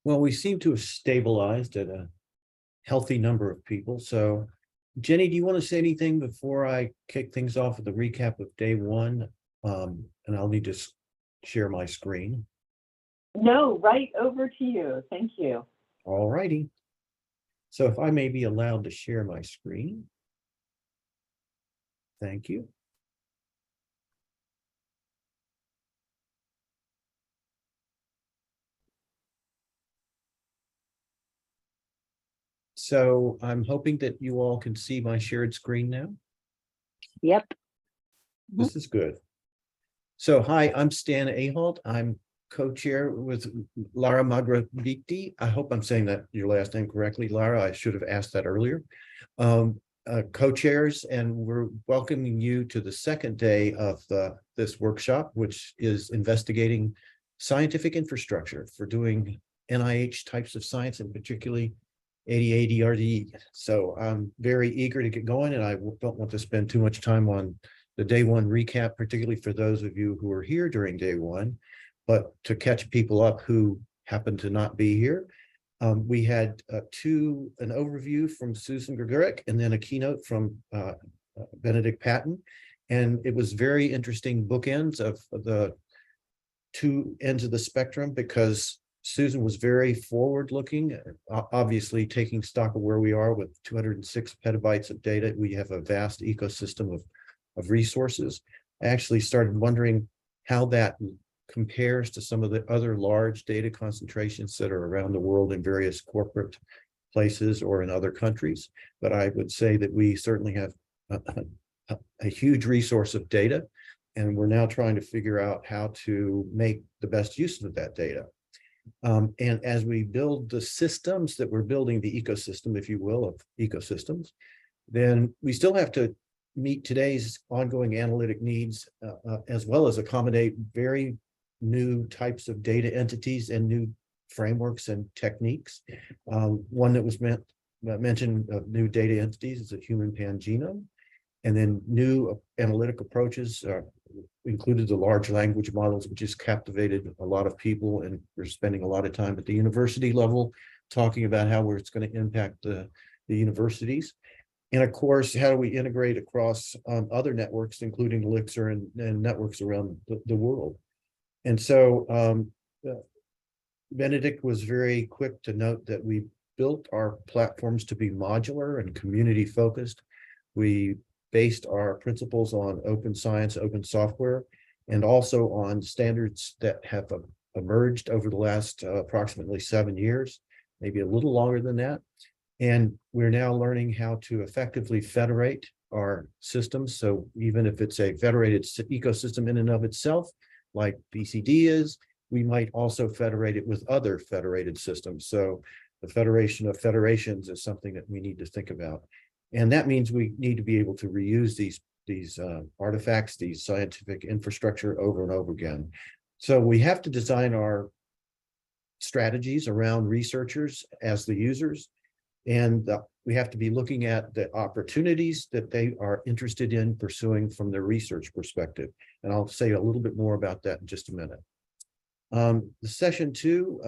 Well, we seem to have stabilized at a healthy number of people. So, Jenny, do you want to say anything before I kick things off with a recap of day one? And I'll need to share my screen. No, right over to you. Thank you. All righty. So if I may be allowed to share my screen. Thank you. So I'm hoping that you all can see my shared screen now. Yep. This is good. So hi, I'm Stan Ahold. I'm co-chair with Lara Magraviti. I hope I'm saying that your last name correctly, Lara. I should have asked that earlier. Co-chairs, and we're welcoming you to the second day of this workshop, which is investigating scientific infrastructure for doing NIH types of science, and particularly ADRD. So I'm very eager to get going, and I don't want to spend too much time on the day one recap, particularly for those of you who are here during day one, but to catch people up who happen to not be here. We had an overview from Susan Gregoric and then a keynote from Benedict Patton. And it was very interesting bookends of the two ends of the spectrum, because Susan was very forward looking, obviously taking stock of where we are with 206 petabytes of data. We have a vast ecosystem of resources. I actually started wondering how that compares to some of the other large data concentrations that are around the world in various corporate places or in other countries. But I would say that we certainly have a huge resource of data, and we're now trying to figure out how to make the best use of that data. And as we build the systems that we're building, the ecosystem, if you will, of ecosystems, then we still have to meet today's ongoing analytic needs, as well as accommodate very new types of data entities and new frameworks and techniques. One that was mentioned of new data entities is a human pangenome. And then new analytic approaches included the large language models, which has captivated a lot of people. And we're spending a lot of time at the university level talking about how it's going to impact the universities. And of course, how do we integrate across other networks, including Elixir and networks around the world? And so Benedict was very quick to note that we built our platforms to be modular and community focused. We based our principles on open science, open software, and also on standards that have emerged over the last approximately 7 years, maybe a little longer than that. And we're now learning how to effectively federate our systems. So even if it's a federated ecosystem in and of itself, like BCD is, we might also federate it with other federated systems. So the Federation of Federations is something that we need to think about. And that means we need to be able to reuse these artifacts, these scientific infrastructure over and over again. So we have to design our strategies around researchers as the users. And we have to be looking at the opportunities that they are interested in pursuing from their research perspective. And I'll say a little bit more about that in just a minute. The session two,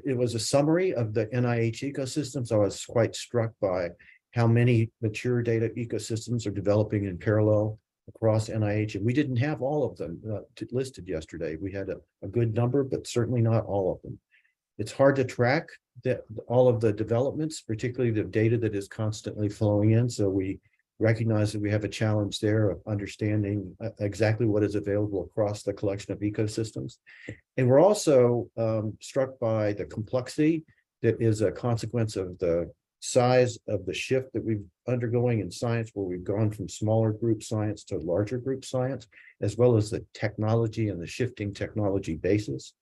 it was a summary of the NIH ecosystem. So I was quite struck by how many mature data ecosystems are developing in parallel across NIH. And we didn't have all of them listed yesterday. We had a good number, but certainly not all of them. It's hard to track all of the developments, particularly the data that is constantly flowing in. So we recognize that we have a challenge there of understanding exactly what is available across the collection of ecosystems. And we're also struck by the complexity that is a consequence of the size of the shift that we've undergoing in science, where we've gone from smaller group science to larger group science, as well as the technology and the shifting technology basis.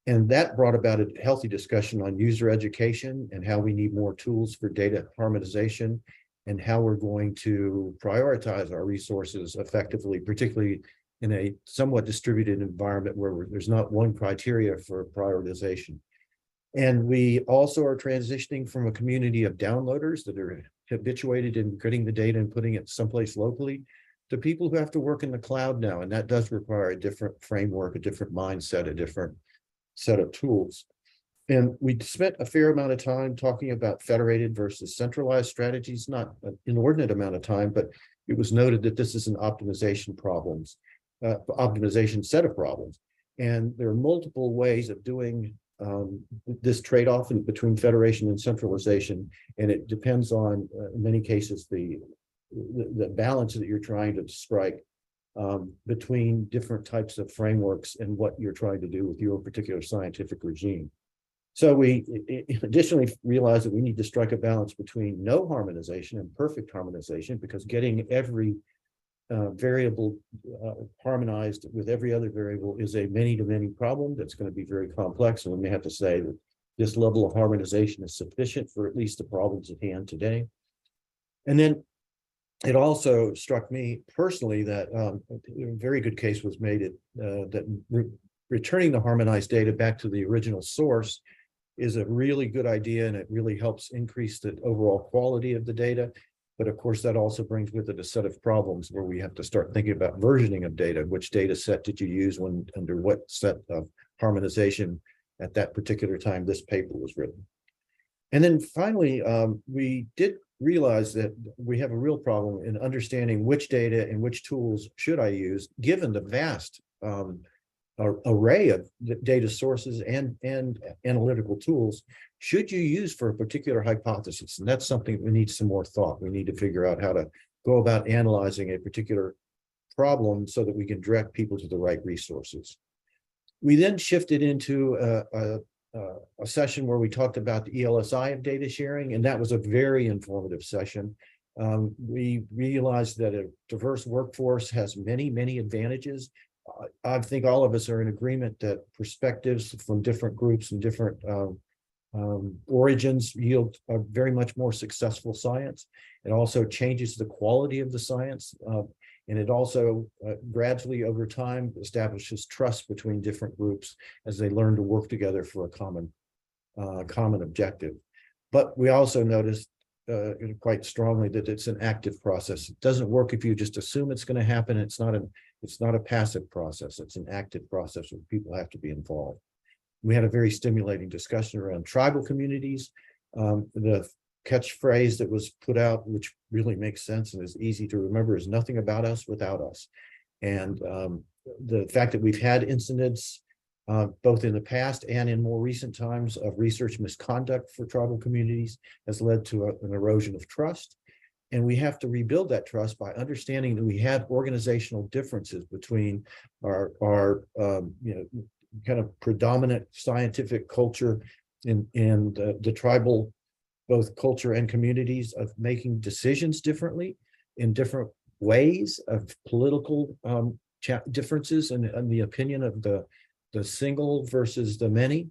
And that brought about a healthy discussion on user education and how we need more tools for data harmonization and how we're going to prioritize our resources effectively, particularly in a somewhat distributed environment where there's not one criteria for prioritization. And we also are transitioning from a community of downloaders that are habituated in getting the data and putting it someplace locally to people who have to work in the cloud now. And that does require a different framework, a different mindset, a different set of tools. And we spent a fair amount of time talking about federated versus centralized strategies, not an inordinate amount of time, but it was noted that this is an optimization optimization set of problems. And there are multiple ways of doing this trade-off between federation and centralization. And it depends on, in many cases, the balance that you're trying to strike between different types of frameworks and what you're trying to do with your particular scientific regime. So we additionally realized that we need to strike a balance between no harmonization and perfect harmonization, because getting every variable harmonized with every other variable is a many-to-many problem that's going to be very complex. And we may have to say that this level of harmonization is sufficient for at least the problems at hand today. And then it also struck me personally that a very good case was made that returning the harmonized data back to the original source is a really good idea, and it really helps increase the overall quality of the data. But of course, that also brings with it a set of problems where we have to start thinking about versioning of data. Which data set did you use when, under what set of harmonization at that particular time this paper was written? And then finally, we did realize that we have a real problem in understanding which data and which tools should I use, given the vast array of data sources and analytical tools should you use for a particular hypothesis. And that's something we need some more thought. We need to figure out how to go about analyzing a particular problem so that we can direct people to the right resources. We then shifted into a session where we talked about the ELSI of data sharing, and that was a very informative session. We realized that a diverse workforce has many advantages. I think all of us are in agreement that perspectives from different groups and different origins yield a very much more successful science. It also changes the quality of the science, and it also gradually over time establishes trust between different groups as they learn to work together for a common objective. But we also noticed quite strongly that it's an active process. It doesn't work if you just assume it's going to happen. It's not a passive process. It's an active process where people have to be involved. We had a very stimulating discussion around tribal communities. The catchphrase that was put out, which really makes sense and is easy to remember, is nothing about us without us. And the fact that we've had incidents both in the past and in more recent times of research misconduct for tribal communities has led to an erosion of trust. And we have to rebuild that trust by understanding that we have organizational differences between our kind of predominant scientific culture and the tribal, both culture and communities, of making decisions differently in different ways, of political differences and the opinion of the single versus the many,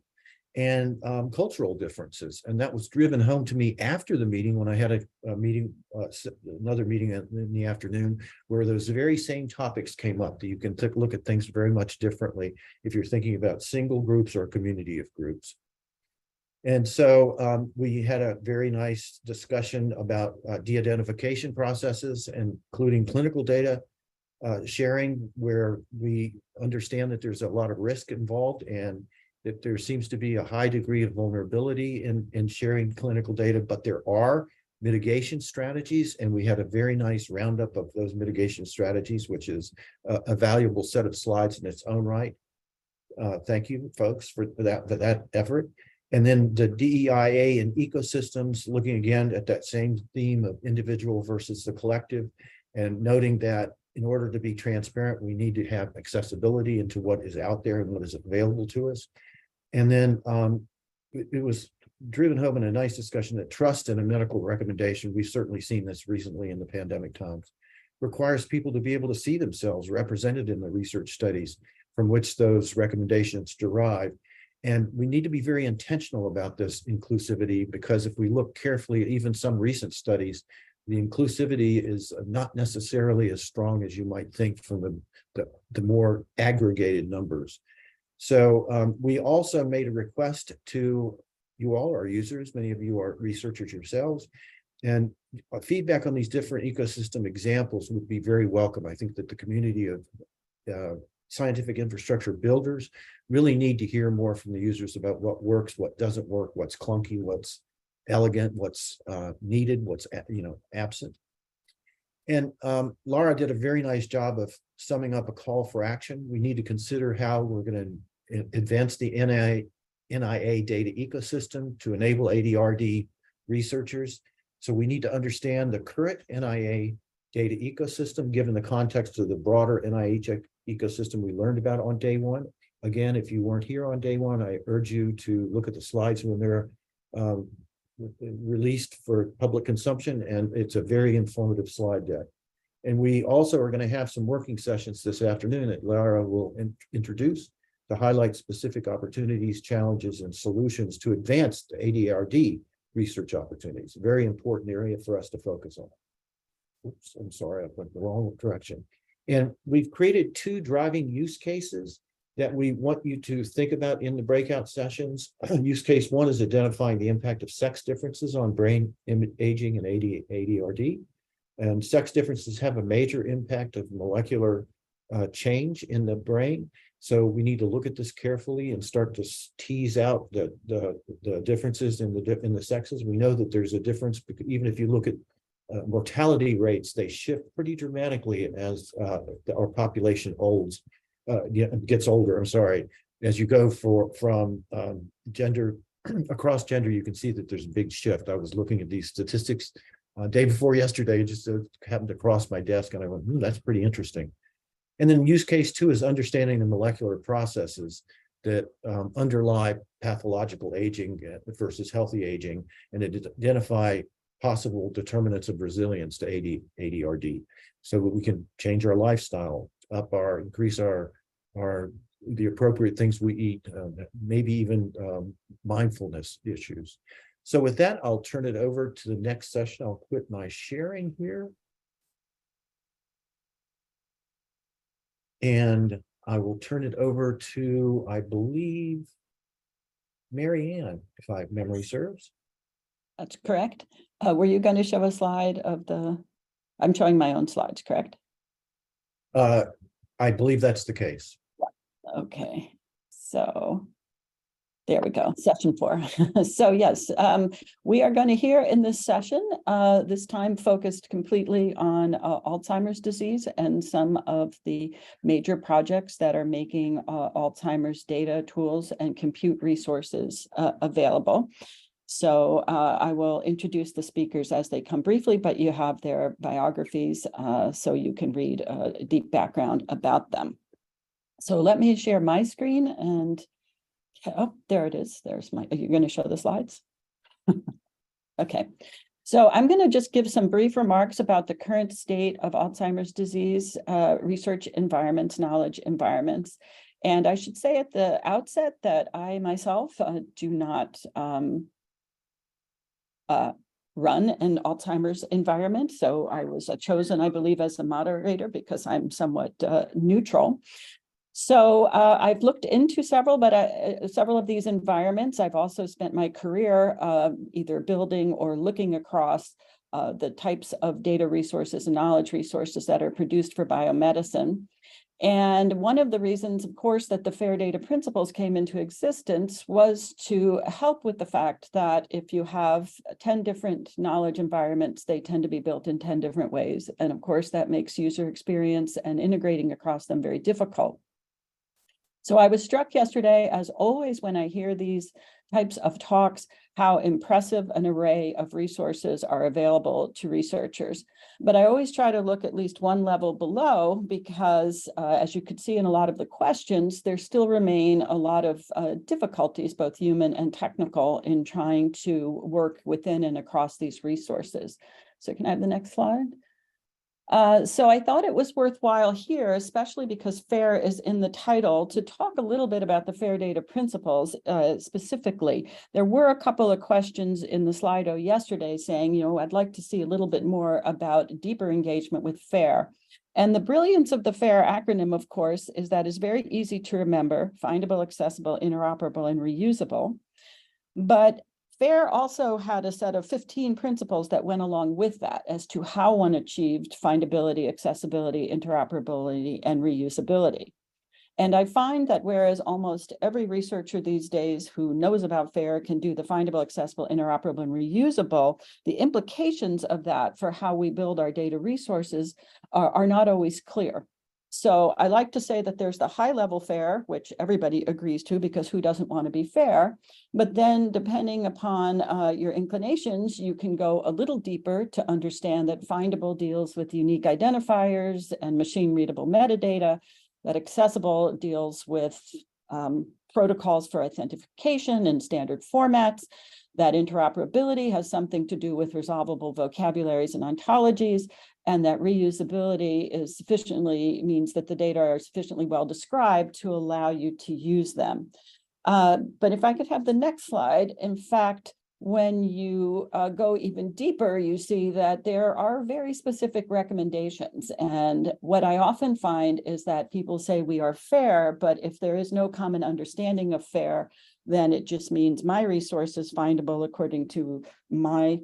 and cultural differences. And that was driven home to me after the meeting, when I had a meeting, another meeting in the afternoon, where those very same topics came up, that you can look at things very much differently if you're thinking about single groups or a community of groups. And so we had a very nice discussion about de-identification processes, including clinical data sharing, where we understand that there's a lot of risk involved and that there seems to be a high degree of vulnerability in sharing clinical data, but there are mitigation strategies. And we had a very nice roundup of those mitigation strategies, which is a valuable set of slides in its own right. Thank you, folks, for that effort. And then the DEIA and ecosystems, looking again at that same theme of individual versus the collective, and noting that in order to be transparent, we need to have accessibility into what is out there and what is available to us. And then it was driven home in a nice discussion that trust in a medical recommendation, we've certainly seen this recently in the pandemic times, requires people to be able to see themselves represented in the research studies from which those recommendations derive. And we need to be very intentional about this inclusivity, because if we look carefully at even some recent studies, the inclusivity is not necessarily as strong as you might think from the more aggregated numbers. So we also made a request to you all, our users. Many of you are researchers yourselves, and feedback on these different ecosystem examples would be very welcome. I think that the community of scientific infrastructure builders really need to hear more from the users about what works, what doesn't work, what's clunky, what's elegant, what's needed, what's absent. And Laura did a very nice job of summing up a call for action. We need to consider how we're going to advance the NIA data ecosystem to enable ADRD researchers. So we need to understand the current NIA data ecosystem, given the context of the broader NIH ecosystem we learned about on day one. Again, if you weren't here on day one, I urge you to look at the slides when they're released for public consumption, and it's a very informative slide deck. And we also are going to have some working sessions this afternoon that Laura will introduce to highlight specific opportunities, challenges, and solutions to advance the ADRD research opportunities. A very important area for us to focus on. Oops, I'm sorry, I went the wrong direction. And we've created 2 driving use cases that we want you to think about in the breakout sessions. Use case 1 is identifying the impact of sex differences on brain aging and ADRD. And sex differences have a major impact of molecular change in the brain. So we need to look at this carefully and start to tease out the differences in the sexes. We know that there's a difference, because even if you look at mortality rates, they shift pretty dramatically as our population gets older. I'm sorry. As you go from gender across gender, you can see that there's a big shift. I was looking at these statistics day before yesterday, just happened to cross my desk, and I went, that's pretty interesting. And then use case 2 is understanding the molecular processes that underlie pathological aging versus healthy aging, and identify possible determinants of resilience to ADRD, so that we can change our lifestyle, increase the appropriate things we eat, maybe even mindfulness issues. So with that, I'll turn it over to the next session. I'll quit my sharing here. And I will turn it over to, I believe, Mary Ann, if my memory serves. That's correct. Were you going to show a slide of I'm showing my own slides, correct? I believe that's the case. Okay, so there we go, session 4. So yes, we are going to hear in this session, this time focused completely on Alzheimer's disease and some of the major projects that are making Alzheimer's data tools and compute resources available. So I will introduce the speakers as they come briefly, but you have their biographies, so you can read a deep background about them. So let me share my screen, and oh, there it is. There's my, are you going to show the slides? Okay. So I'm going to just give some brief remarks about the current state of Alzheimer's disease research environments, knowledge environments. And I should say at the outset that I myself do not run an Alzheimer's environment. So I was chosen, I believe, as the moderator because I'm somewhat neutral. So I've looked into several of these environments. I've also spent my career either building or looking across the types of data resources and knowledge resources that are produced for biomedicine. And one of the reasons, of course, that the FAIR data principles came into existence was to help with the fact that if you have 10 different knowledge environments, they tend to be built in 10 different ways. And of course, that makes user experience and integrating across them very difficult. So I was struck yesterday, as always, when I hear these types of talks, how impressive an array of resources are available to researchers. But I always try to look at least one level below because, as you could see in a lot of the questions, there still remain a lot of difficulties, both human and technical, in trying to work within and across these resources. So can I have the next slide? So I thought it was worthwhile here, especially because FAIR is in the title, to talk a little bit about the FAIR data principles specifically. There were a couple of questions in the Slido yesterday saying, I'd like to see a little bit more about deeper engagement with FAIR. And the brilliance of the FAIR acronym, of course, is that it's very easy to remember: findable, accessible, interoperable, and reusable. But FAIR also had a set of 15 principles that went along with that as to how one achieved findability, accessibility, interoperability, and reusability. And I find that whereas almost every researcher these days who knows about FAIR can do the findable, accessible, interoperable, and reusable, the implications of that for how we build our data resources are not always clear. So I like to say that there's the high level FAIR, which everybody agrees to, because who doesn't want to be fair? But then depending upon your inclinations, you can go a little deeper to understand that findable deals with unique identifiers and machine readable metadata, that accessible deals with protocols for authentication and standard formats, that interoperability has something to do with resolvable vocabularies and ontologies, and that reusability is means that the data are sufficiently well described to allow you to use them. But if I could have the next slide, in fact, when you go even deeper, you see that there are very specific recommendations. And what I often find is that people say we are fair, but if there is no common understanding of fair, then it just means my resource is findable according to my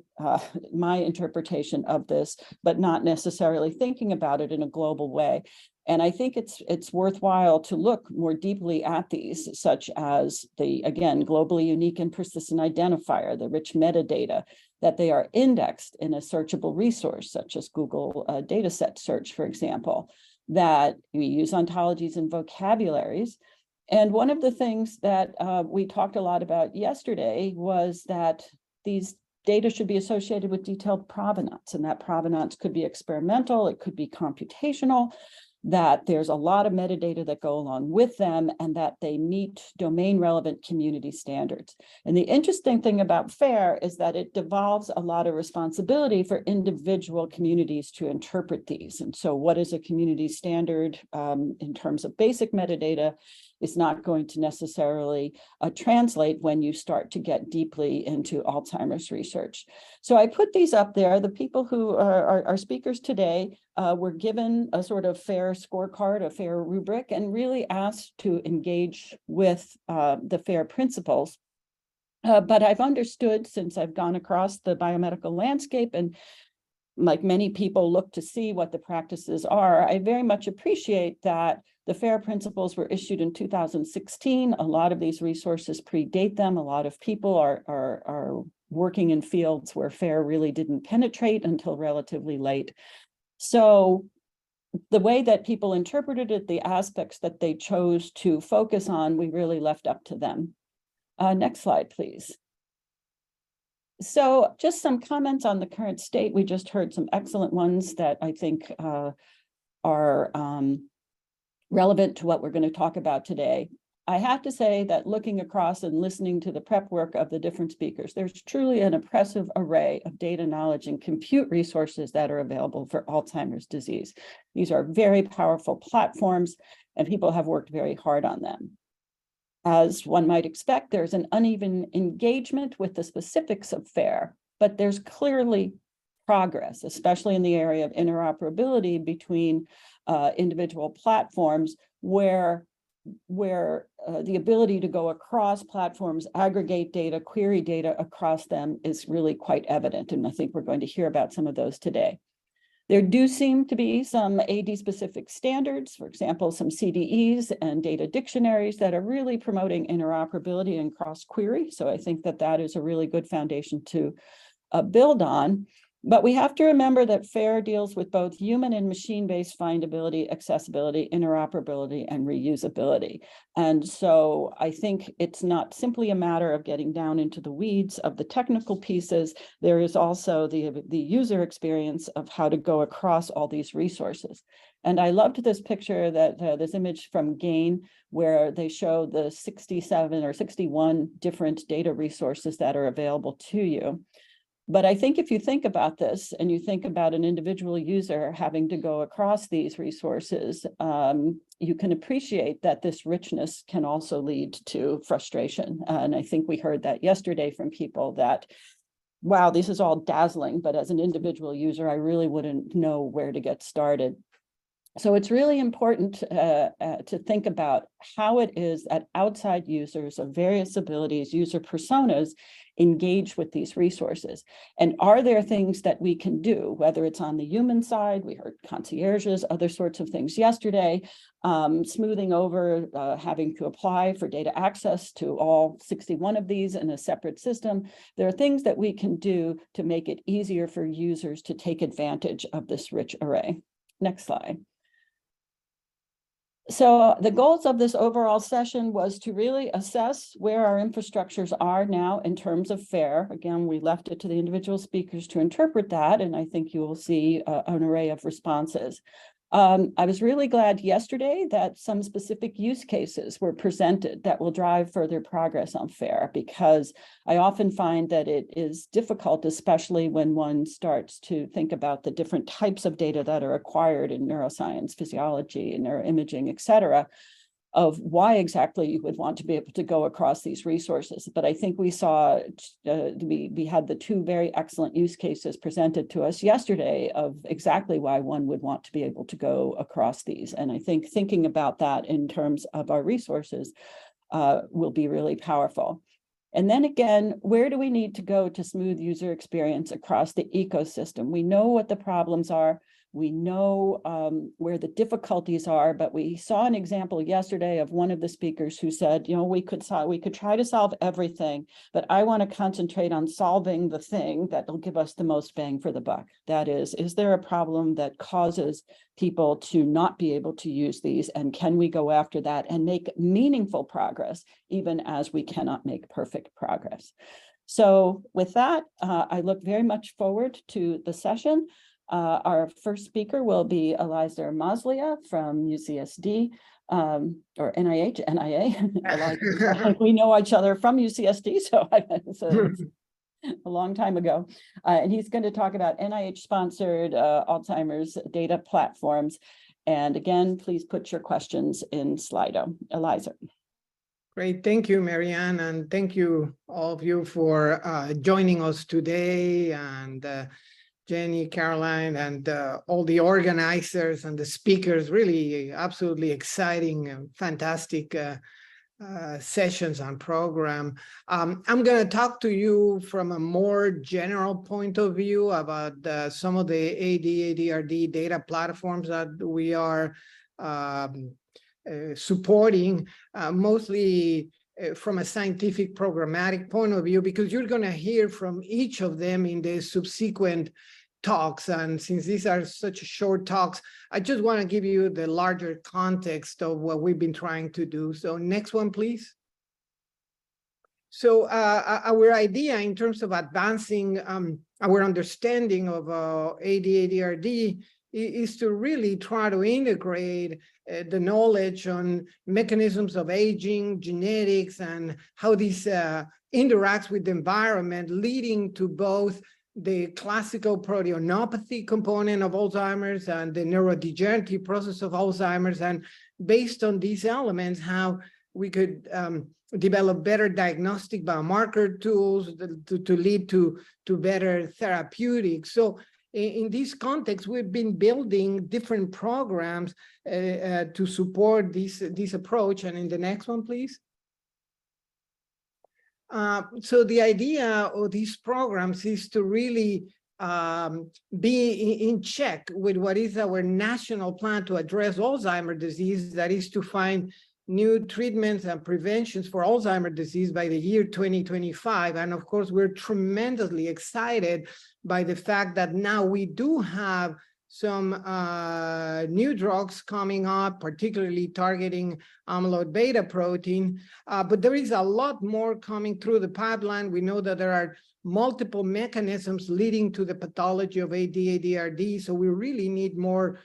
interpretation of this, but not necessarily thinking about it in a global way. And I think it's worthwhile to look more deeply at these, such as the, again, globally unique and persistent identifier, the rich metadata, that they are indexed in a searchable resource, such as Google dataset search, for example, that we use ontologies and vocabularies. And one of the things that we talked a lot about yesterday was that these data should be associated with detailed provenance, and that provenance could be experimental, it could be computational, that there's a lot of metadata that go along with them, and that they meet domain relevant community standards. And the interesting thing about FAIR is that it devolves a lot of responsibility for individual communities to interpret these. And so what is a community standard in terms of basic metadata is not going to necessarily translate when you start to get deeply into Alzheimer's research. So I put these up there. The people who are our speakers today were given a sort of FAIR scorecard, a FAIR rubric, and really asked to engage with the FAIR principles. But I've understood, since I've gone across the biomedical landscape and like many people look to see what the practices are, I very much appreciate that the FAIR principles were issued in 2016. A lot of these resources predate them. A lot of people are working in fields where FAIR really didn't penetrate until relatively late. So the way that people interpreted it, the aspects that they chose to focus on, we really left up to them. Next slide, please. So just some comments on the current state. We just heard some excellent ones that I think are relevant to what we're going to talk about today. I have to say that looking across and listening to the prep work of the different speakers, there's truly an impressive array of data, knowledge, and compute resources that are available for Alzheimer's disease. These are very powerful platforms, and people have worked very hard on them. As one might expect, there's an uneven engagement with the specifics of FAIR, but there's clearly progress, especially in the area of interoperability between individual platforms, where the ability to go across platforms, aggregate data, query data across them is really quite evident. And I think we're going to hear about some of those today. There do seem to be some AD-specific standards, for example, some CDEs and data dictionaries that are really promoting interoperability and cross-query. So I think that that is a really good foundation to build on. But we have to remember that FAIR deals with both human and machine-based findability, accessibility, interoperability, and reusability. And so I think it's not simply a matter of getting down into the weeds of the technical pieces. There is also the user experience of how to go across all these resources. And I loved this picture, that this image from GAIN, where they show the 67 or 61 different data resources that are available to you. But I think if you think about this and you think about an individual user having to go across these resources, you can appreciate that this richness can also lead to frustration. And I think we heard that yesterday from people that, wow, this is all dazzling, but as an individual user, I really wouldn't know where to get started. So it's really important to think about how it is that outside users of various abilities, user personas, engage with these resources. And are there things that we can do, whether it's on the human side, we heard concierges, other sorts of things yesterday, smoothing over, having to apply for data access to all 61 of these in a separate system. There are things that we can do to make it easier for users to take advantage of this rich array. Next slide. So the goals of this overall session was to really assess where our infrastructures are now in terms of FAIR. Again, we left it to the individual speakers to interpret that, and I think you will see an array of responses. I was really glad yesterday that some specific use cases were presented that will drive further progress on FAIR, because I often find that it is difficult, especially when one starts to think about the different types of data that are acquired in neuroscience, physiology, neuroimaging, et cetera, of why exactly you would want to be able to go across these resources. But I think we saw, we had the two very excellent use cases presented to us yesterday of exactly why one would want to be able to go across these. And I think thinking about that in terms of our resources will be really powerful. And then again, where do we need to go to smooth user experience across the ecosystem? We know what the problems are. We know where the difficulties are, but we saw an example yesterday of one of the speakers who said, you know, we could try to solve everything, but I want to concentrate on solving the thing that will give us the most bang for the buck. That is there a problem that causes people to not be able to use these? And can we go after that and make meaningful progress, even as we cannot make perfect progress? So with that, I look very much forward to the session. Our first speaker will be Eliza Maslia from UCSD, or NIH, NIA. We know each other from UCSD, so it's a long time ago. And he's going to talk about NIH-sponsored Alzheimer's data platforms. And again, please put your questions in Slido. Eliza. Great. Thank you, Marianne. And thank you, all of you, for joining us today. And Jenny, Caroline, and all the organizers and the speakers, really absolutely exciting and fantastic sessions and program. I'm going to talk to you from a more general point of view about some of the ADRD data platforms that we are supporting, mostly from a scientific programmatic point of view, because you're going to hear from each of them in the subsequent talks. And since these are such short talks, I just want to give you the larger context of what we've been trying to do. So next one, please. So our idea in terms of advancing our understanding of ADRD is to really try to integrate the knowledge on mechanisms of aging, genetics, and how this interacts with the environment, leading to both the classical proteinopathy component of Alzheimer's and the neurodegenerative process of Alzheimer's. And based on these elements, how we could develop better diagnostic biomarker tools to lead to better therapeutics. So in this context, we've been building different programs to support this approach. And in the next one, please. So the idea of these programs is to really be in check with what is our national plan to address Alzheimer's disease, that is to find new treatments and preventions for Alzheimer's disease by the year 2025. And of course, we're tremendously excited by the fact that now we do have some new drugs coming up, particularly targeting amyloid beta protein, but there is a lot more coming through the pipeline. We know that there are multiple mechanisms leading to the pathology of ADRD, so we really need more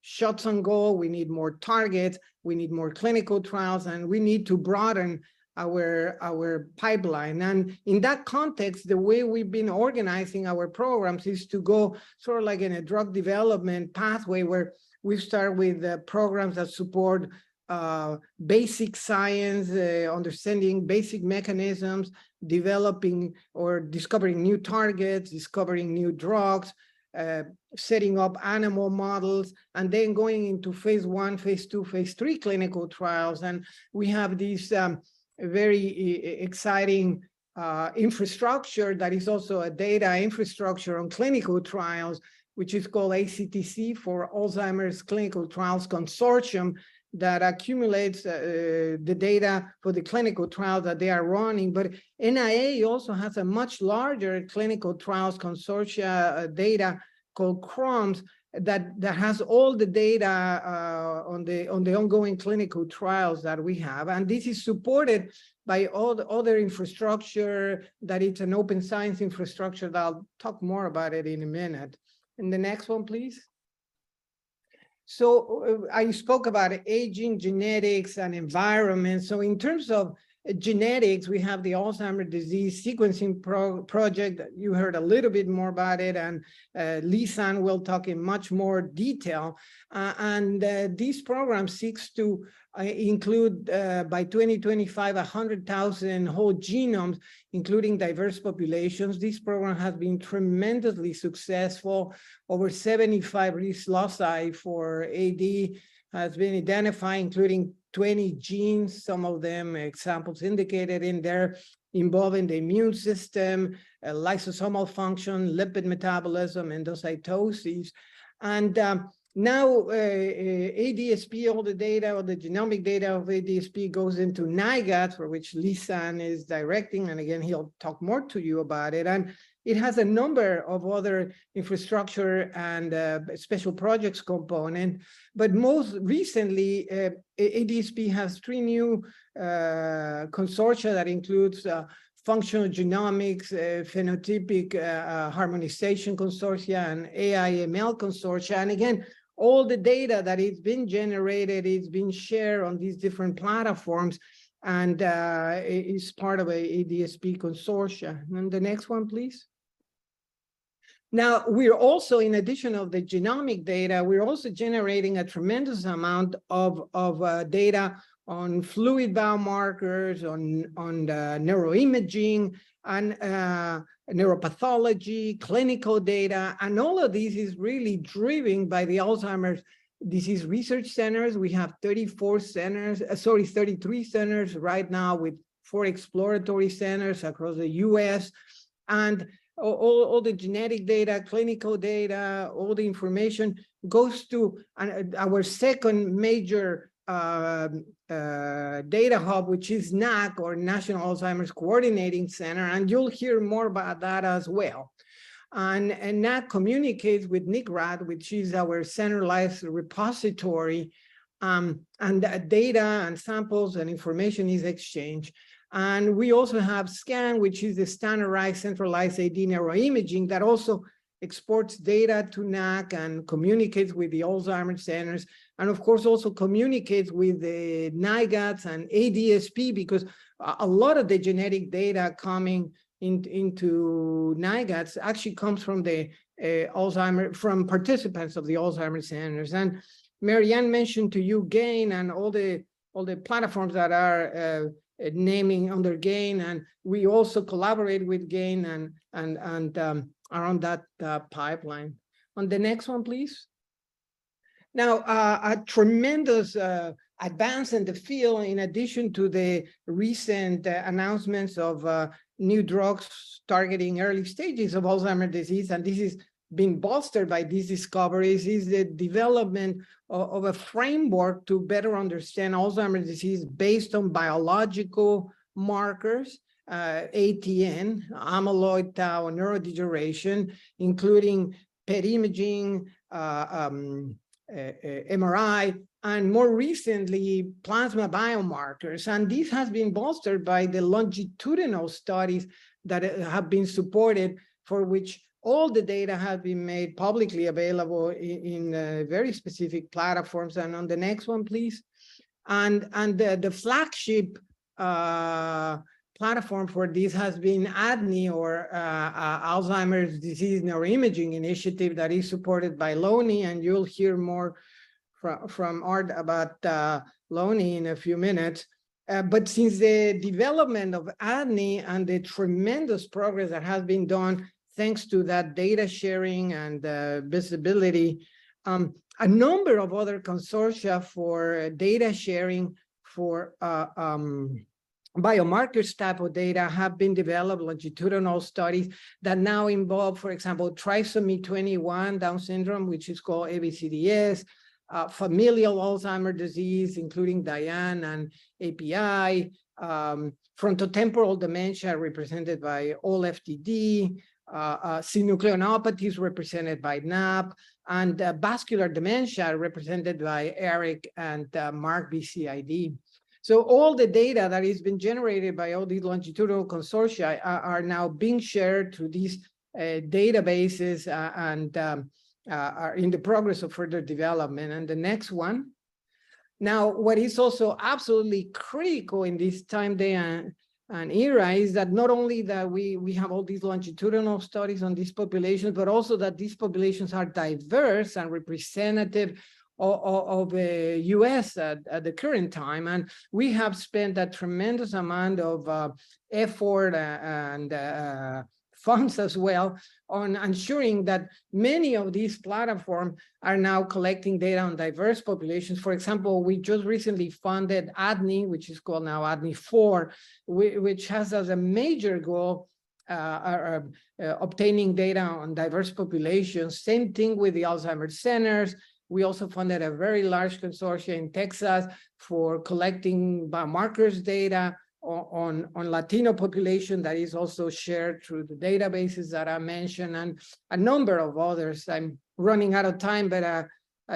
shots on goal. We need more targets. We need more clinical trials, and we need to broaden our pipeline. And in that context, the way we've been organizing our programs is to go sort of like in a drug development pathway, where we start with programs that support basic science, understanding basic mechanisms, developing or discovering new targets, discovering new drugs, setting up animal models, and then going into phase 1, phase 2, phase 3 clinical trials. And we have these very exciting infrastructure that is also a data infrastructure on clinical trials, which is called ACTC, for Alzheimer's Clinical Trials Consortium, that accumulates the data for the clinical trials that they are running. But NIA also has a much larger clinical trials consortia data called CROMS that has all the data on the ongoing clinical trials that we have. And this is supported by all the other infrastructure, that it's an open science infrastructure that I'll talk more about it in a minute. And the next one, please. So I spoke about aging, genetics, and environment. So in terms of genetics, we have the Alzheimer's disease sequencing project. You heard a little bit more about it, and Lisan will talk in much more detail. This program seeks to include by 2025, 100,000 whole genomes, including diverse populations. This program has been tremendously successful. Over 75 risk loci for AD has been identified, including 20 genes, some of them examples indicated in there, involving the immune system, lysosomal function, lipid metabolism, endocytosis. And now ADSP, all the data, or the genomic data of ADSP goes into NIAGADS, for which Lisan is directing, and again, he'll talk more to you about it. And it has a number of other infrastructure and special projects component, but most recently, ADSP has 3 new consortia that includes functional genomics, phenotypic harmonization consortia, and AI/ML consortia. And again, all the data that is being generated is being shared on these different platforms, and is part of a ADSP consortia. And the next one, please. Now, we're also, in addition of the genomic data, we're also generating a tremendous amount of data on fluid biomarkers, on neuroimaging, and neuropathology, clinical data. And all of this is really driven by the Alzheimer's Disease Research Centers. We have 33 centers right now, with 4 exploratory centers across the US. And all the genetic data, clinical data, all the information goes to our second major data hub, which is NAC, or National Alzheimer's Coordinating Center, and you'll hear more about that as well. And NAC communicates with NICRAD, which is our centralized repository, and data and samples and information is exchanged. And we also have SCAN, which is the standardized centralized AD neuroimaging, that also exports data to NAC and communicates with the Alzheimer's centers, and of course also communicates with the NIAGADS and ADSP, because a lot of the genetic data coming into NIAGADS actually comes from the from participants of the Alzheimer's centers. And Marianne mentioned to you GAIN and all the platforms that are naming under GAIN, and we also collaborate with GAIN and around that pipeline. On the next one, please. Now, a tremendous advance in the field, in addition to the recent announcements of new drugs targeting early stages of Alzheimer's disease, and this is being bolstered by these discoveries, is the development of a framework to better understand Alzheimer's disease based on biological markers, ATN, amyloid tau, neurodegeneration, including PET imaging, MRI, and more recently, plasma biomarkers. And this has been bolstered by the longitudinal studies that have been supported, for which all the data have been made publicly available in very specific platforms. And on the next one, please. And the flagship platform for this has been ADNI, or Alzheimer's Disease Neuroimaging Initiative, that is supported by LONI, and you'll hear more from Art about LONI in a few minutes. But since the development of ADNI and the tremendous progress that has been done thanks to that data sharing and visibility. A number of other consortia for data sharing for biomarkers type of data have been developed, longitudinal studies that now involve, for example, trisomy 21 Down syndrome, which is called ABCDS, familial Alzheimer's disease, including DIAN and API, frontotemporal dementia represented by all-FTD, synucleinopathies represented by NAP, and vascular dementia represented by ERIC and MARC-BCID. So all the data that has been generated by all these longitudinal consortia are now being shared through these databases and are in the progress of further development. And the next one. Now, what is also absolutely critical in this time, day, and era is that not only that we have all these longitudinal studies on these populations, but also that these populations are diverse and representative of the US at the current time. And we have spent a tremendous amount of effort and funds as well on ensuring that many of these platforms are now collecting data on diverse populations. For example, we just recently funded ADNI, which is called now ADNI 4, which has as a major goal obtaining data on diverse populations. Same thing with the Alzheimer's centers. We also funded a very large consortium in Texas for collecting biomarkers data on Latino population that is also shared through the databases that I mentioned, and a number of others. I'm running out of time, but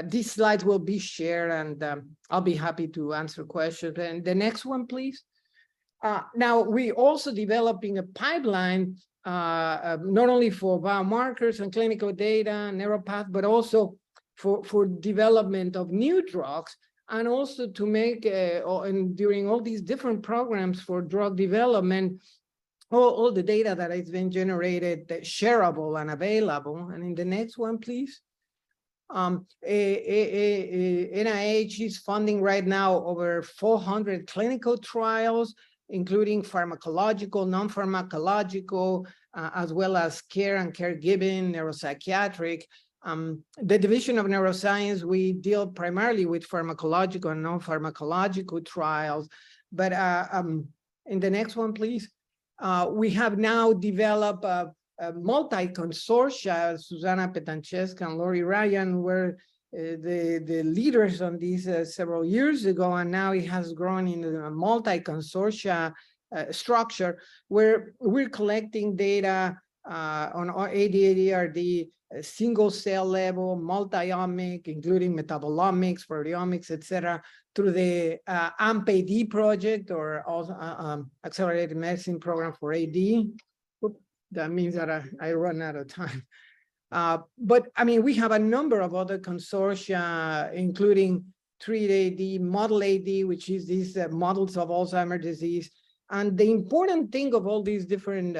these slides will be shared, and I'll be happy to answer questions. And the next one, please. Now, we're also developing a pipeline, not only for biomarkers and clinical data, neuropath, but also for development of new drugs, and also to make, and during all these different programs for drug development, all the data that has been generated shareable and available. And in the next one, please. NIH is funding right now over 400 clinical trials, including pharmacological, non-pharmacological, as well as care and caregiving, neuropsychiatric. The division of neuroscience, we deal primarily with pharmacological and non-pharmacological trials. But in the next one, please. We have now developed a multi-consortia. Susanna Petancesca and Lori Ryan were the leaders on these several years ago, and now it has grown into a multi-consortia structure where we're collecting data on ADRD, single cell level, multi-omic, including metabolomics, proteomics, etc., through the AMP-AD project, or also Accelerated Medicine Program for AD. That means that I run out of time. But I mean, we have a number of other consortia, including Treat AD, Model AD, which is these models of Alzheimer's disease. And the important thing of all these different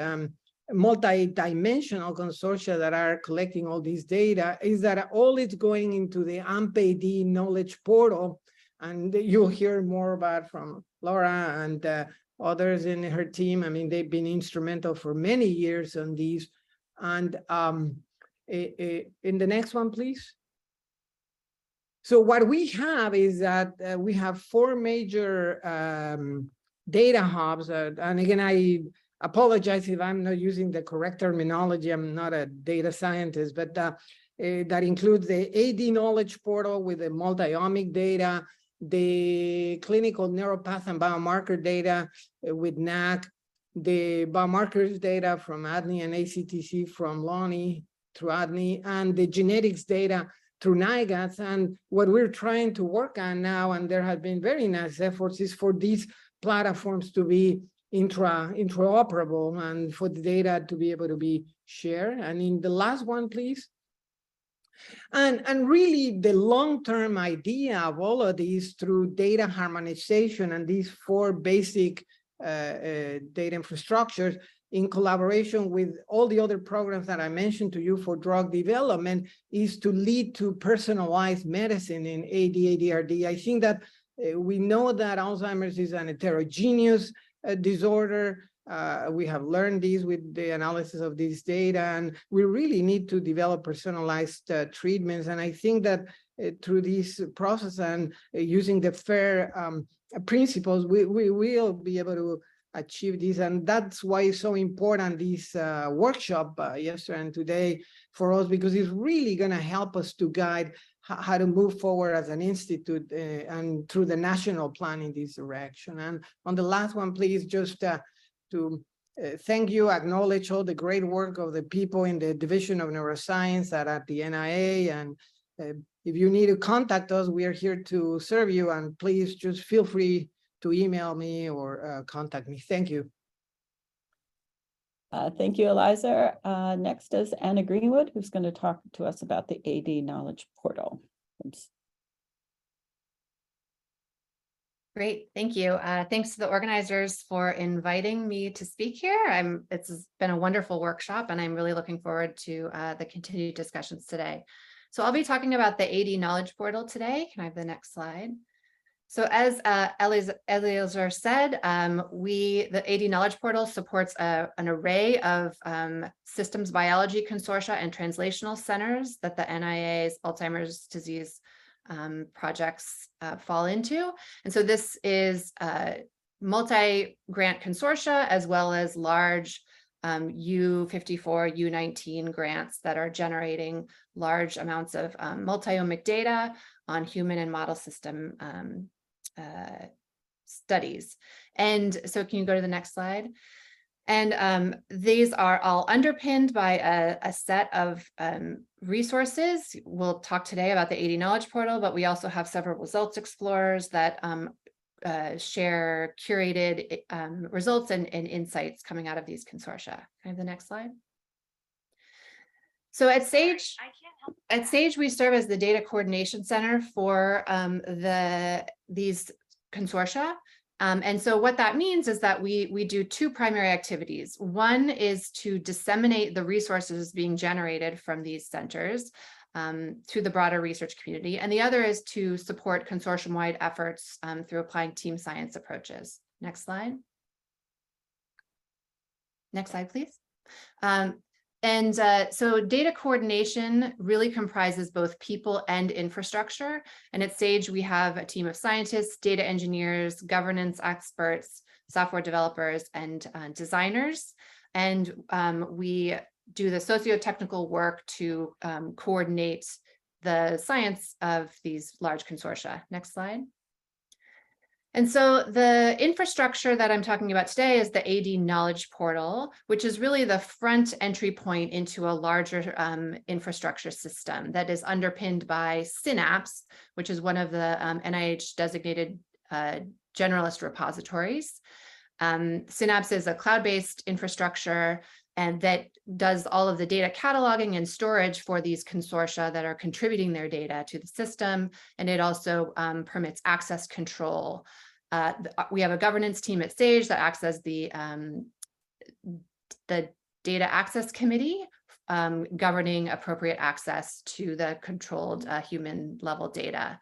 multi-dimensional consortia that are collecting all these data is that all it's going into the AMP-AD knowledge portal. And you'll hear more about from Laura and others in her team. I mean, they've been instrumental for many years on these. And in the next one, please. So what we have is that we have 4 major data hubs. And again, I apologize if I'm not using the correct terminology. I'm not a data scientist, but that includes the AD knowledge portal with the multi-omic data, the clinical neuropath and biomarker data with NAC, the biomarkers data from ADNI and ACTC from Lonnie through ADNI, and the genetics data through NIAGADS. And what we're trying to work on now, and there have been very nice efforts, is for these platforms to be interoperable and for the data to be able to be shared. And in the last one, please. And really the long-term idea of all of these through data harmonization and these 4 basic data infrastructures in collaboration with all the other programs that I mentioned to you for drug development is to lead to personalized medicine in AD-ADRD. I think that we know that Alzheimer's is an heterogeneous disorder. We have learned these with the analysis of this data, and we really need to develop personalized treatments. And I think that through this process and using the FAIR principles, we will be able to achieve this. And that's why it's so important, this workshop yesterday and today for us, because it's really going to help us to guide how to move forward as an institute and through the national plan in this direction. And on the last one, please, just to thank you, acknowledge all the great work of the people in the Division of Neuroscience at the NIA. And if you need to contact us, we are here to serve you. And please just feel free to email me or contact me. Thank you. Thank you, Eliza. Next is Anna Greenwood, who's going to talk to us about the AD Knowledge Portal. Oops. Great, thank you. Thanks to the organizers for inviting me to speak here. It's been a wonderful workshop, and I'm really looking forward to the continued discussions today. So I'll be talking about the AD Knowledge Portal today. Can I have the next slide? So as Eliezer said, the AD Knowledge Portal supports an array of systems biology consortia and translational centers that the NIA's Alzheimer's disease projects fall into. And so this is multi-grant consortia, as well as large U54, U19 grants that are generating large amounts of multi-omic data on human and model system studies. And so can you go to the next slide? And these are all underpinned by a set of resources. We'll talk today about the AD Knowledge Portal, but we also have several results explorers that share curated results and insights coming out of these consortia. Can I have the next slide? So at SAGE, we serve as the data coordination center for these consortia. And so what that means is that we do two primary activities. One is to disseminate the resources being generated from these centers to the broader research community. And the other is to support consortium-wide efforts through applying team science approaches. Next slide. Next slide, please. So data coordination really comprises both people and infrastructure. And at SAGE, we have a team of scientists, data engineers, governance experts, software developers, and designers. And we do the socio-technical work to coordinate the science of these large consortia. Next slide. And so the infrastructure that I'm talking about today is the AD Knowledge Portal, which is really the front entry point into a larger infrastructure system that is underpinned by Synapse, which is one of the NIH designated generalist repositories. Synapse is a cloud-based infrastructure and that does all of the data cataloging and storage for these consortia that are contributing their data to the system. And it also permits access control. We have a governance team at SAGE that acts as the data access committee, governing appropriate access to the controlled human level data.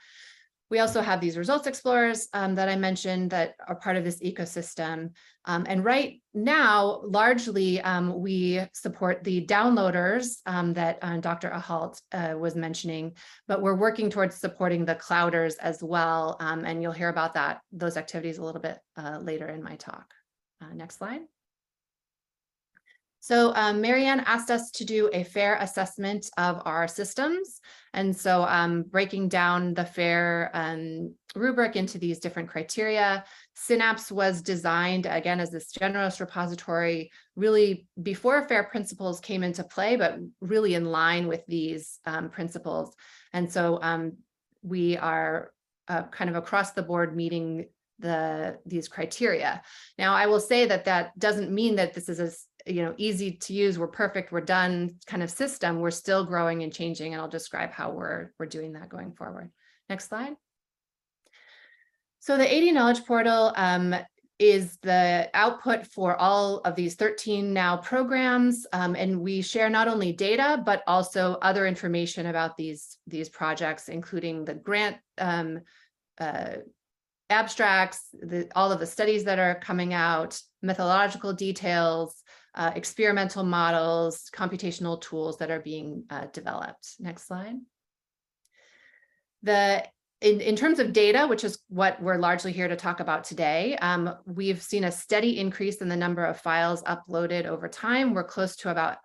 We also have these results explorers that I mentioned that are part of this ecosystem. And right now, largely, we support the downloaders that Dr. Ahalt was mentioning, but we're working towards supporting the clouders as well. And you'll hear about those activities a little bit later in my talk. Next slide. So Marianne asked us to do a FAIR assessment of our systems. And so breaking down the FAIR rubric into these different criteria. Synapse was designed, again, as this generalist repository, really before FAIR principles came into play, but really in line with these principles. And so we are kind of across the board meeting these criteria. Now, I will say that doesn't mean that this is a easy to use, we're perfect, we're done kind of system. We're still growing and changing, and I'll describe how we're doing that going forward. Next slide. So the AD Knowledge Portal is the output for all of these 13 now programs, and we share not only data, but also other information about these projects, including the grant abstracts, all of the studies that are coming out, methodological details, experimental models, computational tools that are being developed. Next slide. In terms of data, which is what we're largely here to talk about today, we've seen a steady increase in the number of files uploaded over time. We're close to about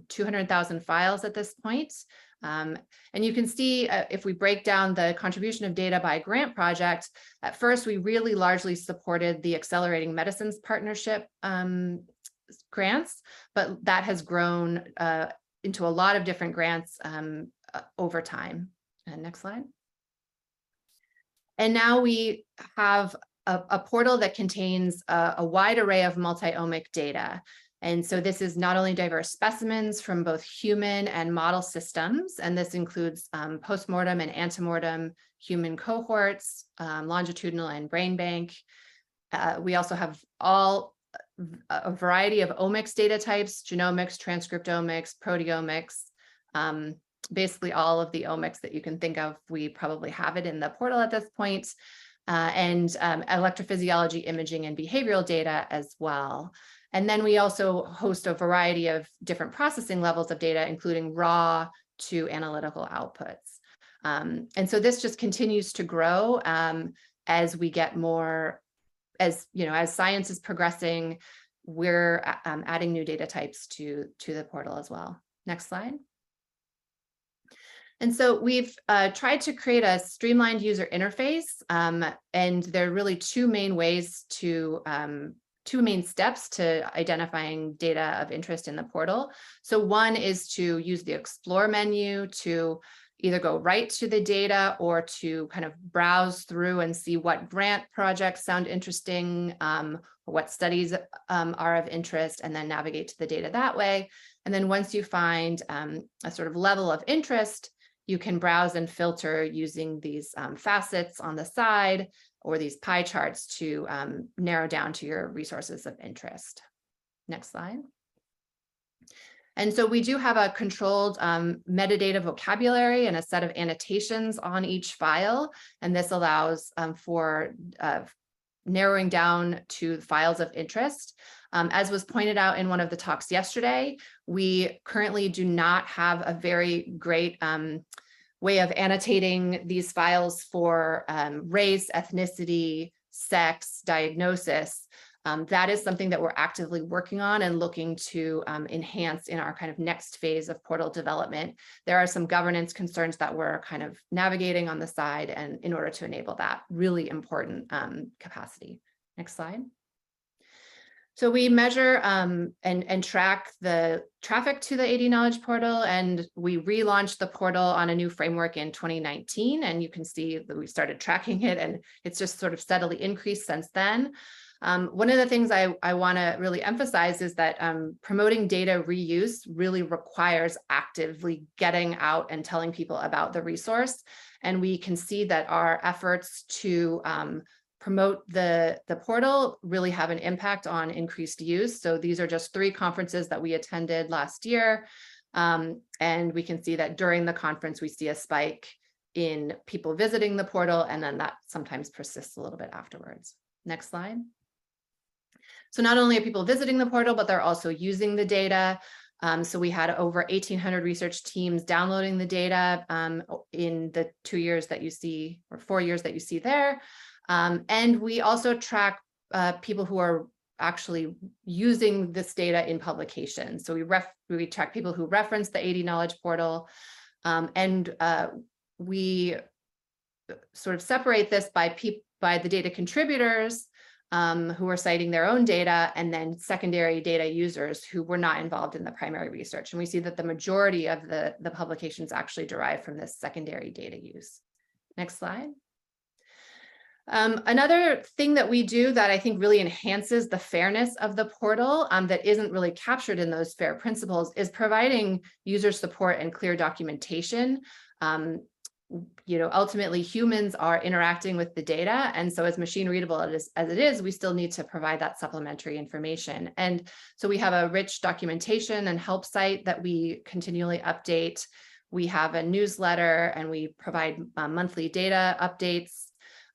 200,000 files at this point. And you can see if we break down the contribution of data by grant project, at first we really largely supported the Accelerating Medicines Partnership grants, but that has grown into a lot of different grants over time. And next slide. And now we have a portal that contains a wide array of multi-omic data. And so this is not only diverse specimens from both human and model systems, and this includes postmortem and antemortem human cohorts, longitudinal and brain bank. We also have a variety of omics data types, genomics, transcriptomics, proteomics, basically all of the omics that you can think of. We probably have it in the portal at this point, and electrophysiology, imaging, and behavioral data as well. And then we also host a variety of different processing levels of data, including raw to analytical outputs. And so this just continues to grow as we get more, as science is progressing, we're adding new data types to the portal as well. Next slide. And so we've tried to create a streamlined user interface, and there are really two main steps to identifying data of interest in the portal. So one is to use the Explore menu to either go right to the data or to kind of browse through and see what grant projects sound interesting, or what studies are of interest, and then navigate to the data that way. And then once you find a sort of level of interest, you can browse and filter using these facets on the side or these pie charts to narrow down to your resources of interest. Next slide. And so we do have a controlled metadata vocabulary and a set of annotations on each file. And this allows for narrowing down to files of interest. As was pointed out in one of the talks yesterday, we currently do not have a very great way of annotating these files for race, ethnicity, sex, diagnosis. That is something that we're actively working on and looking to enhance in our kind of next phase of portal development. There are some governance concerns that we're kind of navigating on the side, and in order to enable that really important capacity. Next slide. So we measure and track the traffic to the AD Knowledge portal, and we relaunched the portal on a new framework in 2019. And you can see that we started tracking it, and it's just sort of steadily increased since then. One of the things I want to really emphasize is that promoting data reuse really requires actively getting out and telling people about the resource. And we can see that our efforts to promote the portal really have an impact on increased use. So these are just 3 conferences that we attended last year. And we can see that during the conference, we see a spike in people visiting the portal, and then that sometimes persists a little bit afterwards. Next slide. So not only are people visiting the portal, but they're also using the data. So we had over 1,800 research teams downloading the data in the 2 years that you see, or 4 years that you see there. And we also track people who are actually using this data in publications. So we track people who reference the AD Knowledge portal, and we sort of separate this by the data contributors who are citing their own data, and then secondary data users who were not involved in the primary research. And we see that the majority of the publications actually derive from this secondary data use. Next slide. Another thing that we do that I think really enhances the fairness of the portal that isn't really captured in those FAIR principles is providing user support and clear documentation. Ultimately humans are interacting with the data. And so as machine readable as it is, we still need to provide that supplementary information. And so we have a rich documentation and help site that we continually update. We have a newsletter, and we provide monthly data updates.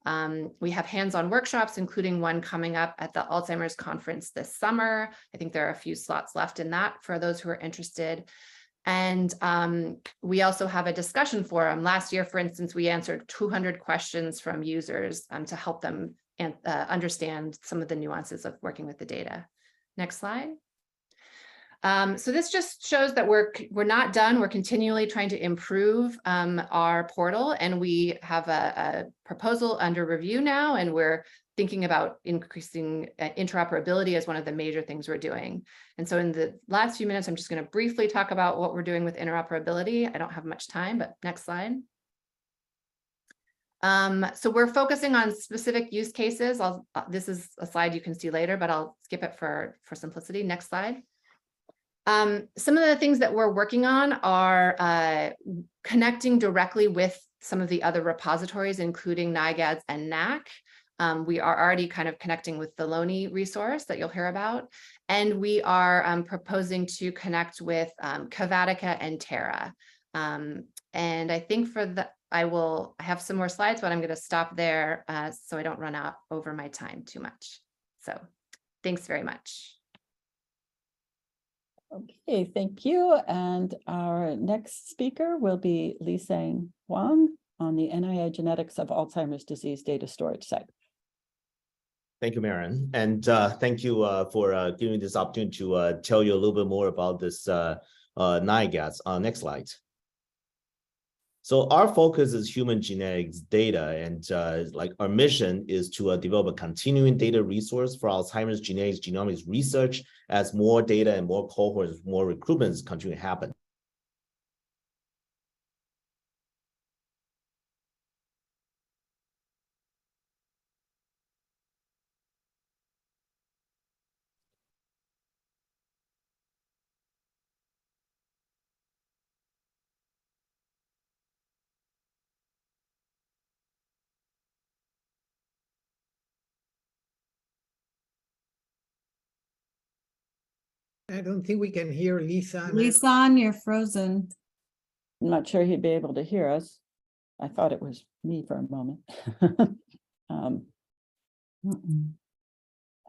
We have hands-on workshops, including one coming up at the Alzheimer's conference this summer. I think there are a few slots left in that for those who are interested. And we also have a discussion forum. Last year, for instance, we answered 200 questions from users to help them understand some of the nuances of working with the data. Next slide. So this just shows that we're not done. We're continually trying to improve our portal, and we have a proposal under review now, and we're thinking about increasing interoperability as one of the major things we're doing. And so in the last few minutes, I'm just going to briefly talk about what we're doing with interoperability. I don't have much time, but next slide. So we're focusing on specific use cases. This is a slide you can see later, but I'll skip it for simplicity. Next slide. Some of the things that we're working on are connecting directly with some of the other repositories, including NIAGADS and NAC. We are already kind of connecting with the Loney resource that you'll hear about. And we are proposing to connect with Cavatica and Terra. And I think for the, I have some more slides, but I'm going to stop there so I don't run out over my time too much. So thanks very much. Okay, thank you. And our next speaker will be Lisang Huang on the NIA genetics of Alzheimer's disease data storage site. Thank you, Marian. And thank you for giving me this opportunity to tell you a little bit more about this NIAGADS. Next slide. So our focus is human genetics data, and like our mission is to develop a continuing data resource for Alzheimer's genetics genomics research as more data and more cohorts, more recruitments continue to happen. I don't think we can hear Lisa. Lisan, you're frozen. I'm not sure he'd be able to hear us. I thought it was me for a moment.